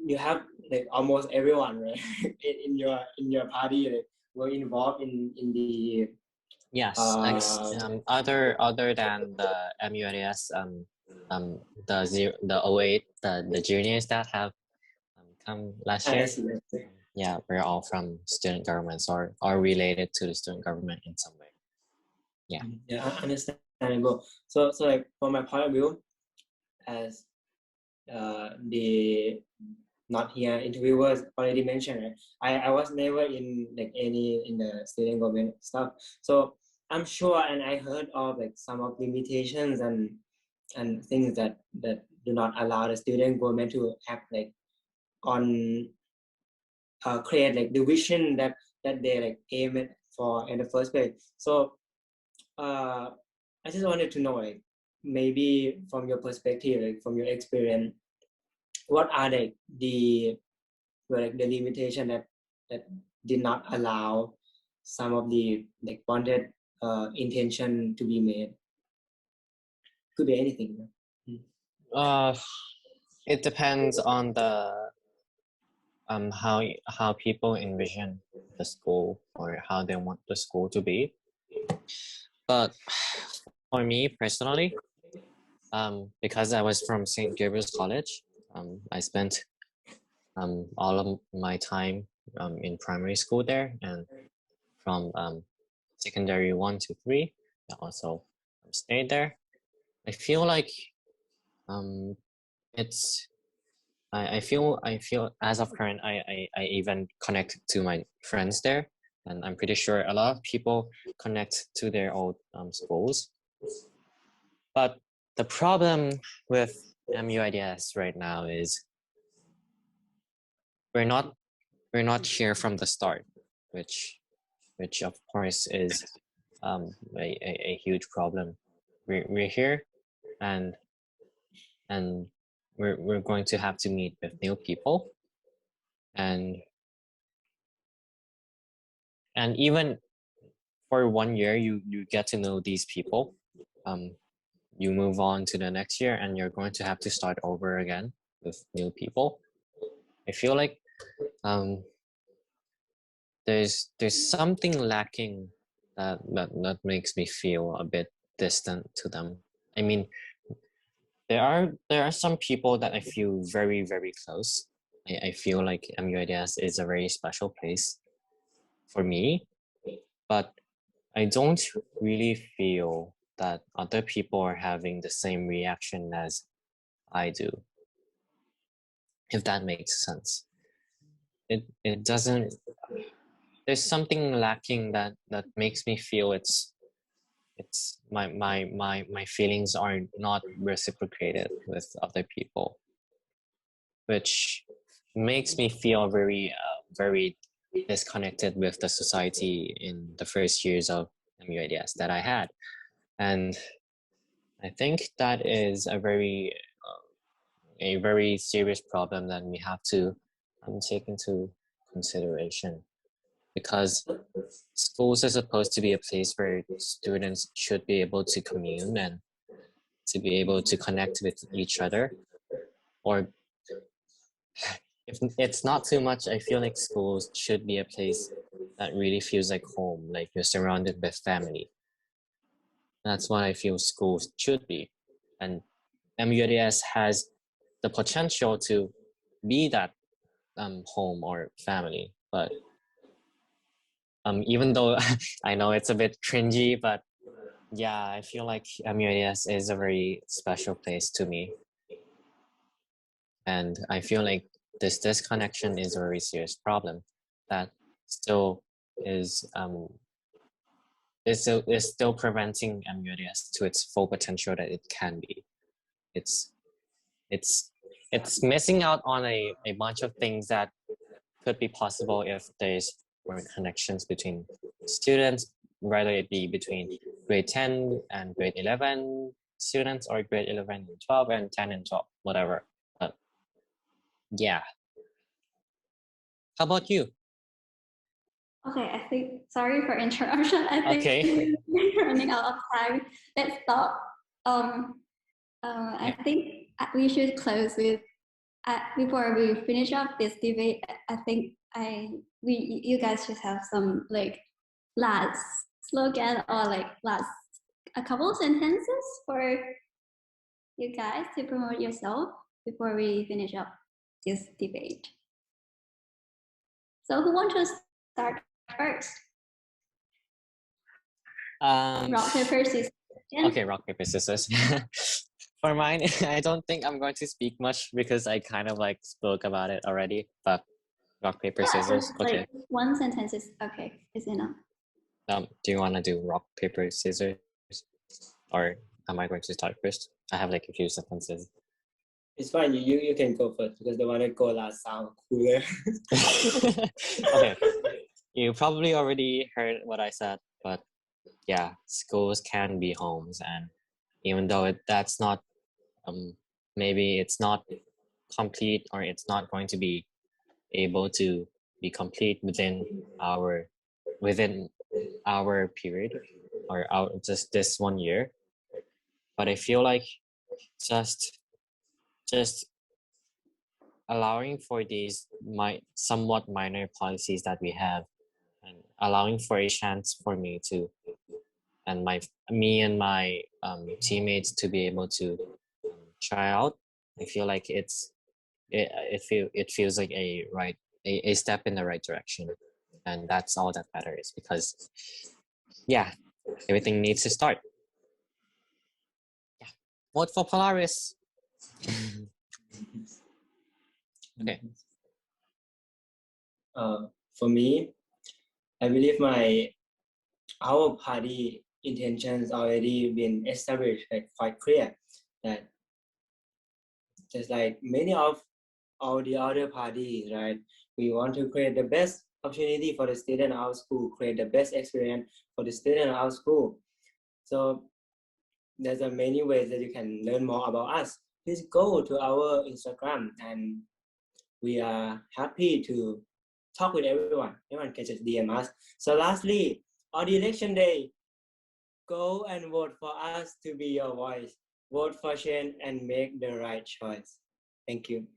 you have like almost everyone, right? in your party like, were involved in the Yes, other than the MUIDS, the 08, the juniors that have come last year. Yeah, we're all from student governments or are related to the student government in some way. Yeah. Yeah, understandable. So like from my point of view, as the not here interviewers already mentioned, right? I was never in like any in the student government stuff. So I'm sure, and I heard of like some of limitations and things that do not allow the student government to act like on create like the vision that they like aim it for in the first place. So I just wanted to know, like maybe from your perspective, like from your experience, what are the limitation that did not allow some of the like wanted intention to be made? Could be anything. It depends on the how people envision the school or how they want the school to be. But for me personally, because I was from St. Gabriel's College, I spent all of my time in primary school there, and from secondary 1 to 3, I also stayed there. I feel like it's I feel as of current I even connect to my friends there, and I'm pretty sure a lot of people connect to their old schools. But the problem with MUIDS right now is we're not here from the start, which of course is a huge problem. We're here, and we're going to have to meet with new people, and even for 1 year you get to know these people. You move on to the next year and you're going to have to start over again with new people. I feel like there's something lacking that makes me feel a bit distant to them. I mean, there are some people that I feel very, very close. I feel like MUIDS is a very special place for me, but I don't really feel that other people are having the same reaction as I do, if that makes sense. It doesn't, there's something lacking that makes me feel it's my feelings are not reciprocated with other people, which makes me feel very very disconnected with the society in the first years of MUIDS that I had. And I think that is a very serious problem that we have to take into consideration, because schools are supposed to be a place where students should be able to commune and to be able to connect with each other. Or if it's not too much, I feel like schools should be a place that really feels like home, like you're surrounded by family. That's what I feel schools should be. And MUIDS has the potential to be that home or family. But even though I know it's a bit cringy, but yeah, I feel like MUIDS is a very special place to me. And I feel like this disconnection is a very serious problem that still is still preventing MUIDS to its full potential that it can be. It's missing out on a bunch of things that could be possible if there's more connections between students, whether it be between grade 10 and grade 11 students, or grade 11 and 12 and 10 and 12, whatever. But yeah. How about you? Okay, I think, sorry for interruption. I think we're running out of time. Let's stop. I think we should close with before we finish up this debate, I think you guys should have some like last slogan or like last a couple sentences for you guys to promote yourself before we finish up this debate. So who wants to start first? Rock, paper, scissors. Okay, rock, paper, scissors. For mine, I don't think I'm going to speak much because I kind of like spoke about it already, but rock, paper, scissors. Just, Okay. like, one sentence is okay, is enough. Do you want to do rock, paper, scissors? Or am I going to start first? I have like a few sentences. It's fine. You can go first because the one that go last sound cooler. Okay. You probably already heard what I said, but yeah, schools can be homes, and even though that's not, maybe it's not complete or it's not going to be able to be complete within our period or just this 1 year, but I feel like just allowing for these somewhat minor policies that we have, and allowing for a chance for me to and me and my teammates to be able to try out. I feel like it feels like a step in the right direction, and that's all that matters, because yeah, everything needs to start. Yeah, vote for Polaris. Okay. For me, I believe our party intentions already been established, like quite clear, that just like many of all the other parties, right? We want to create the best opportunity for the student of our school, create the best experience for the student of our school. So there's many ways that you can learn more about us. Please go to our Instagram, and we are happy to talk with everyone. Everyone can just DM us. So lastly, on the election day, go and vote for us to be your voice. Vote for change and make the right choice. Thank you.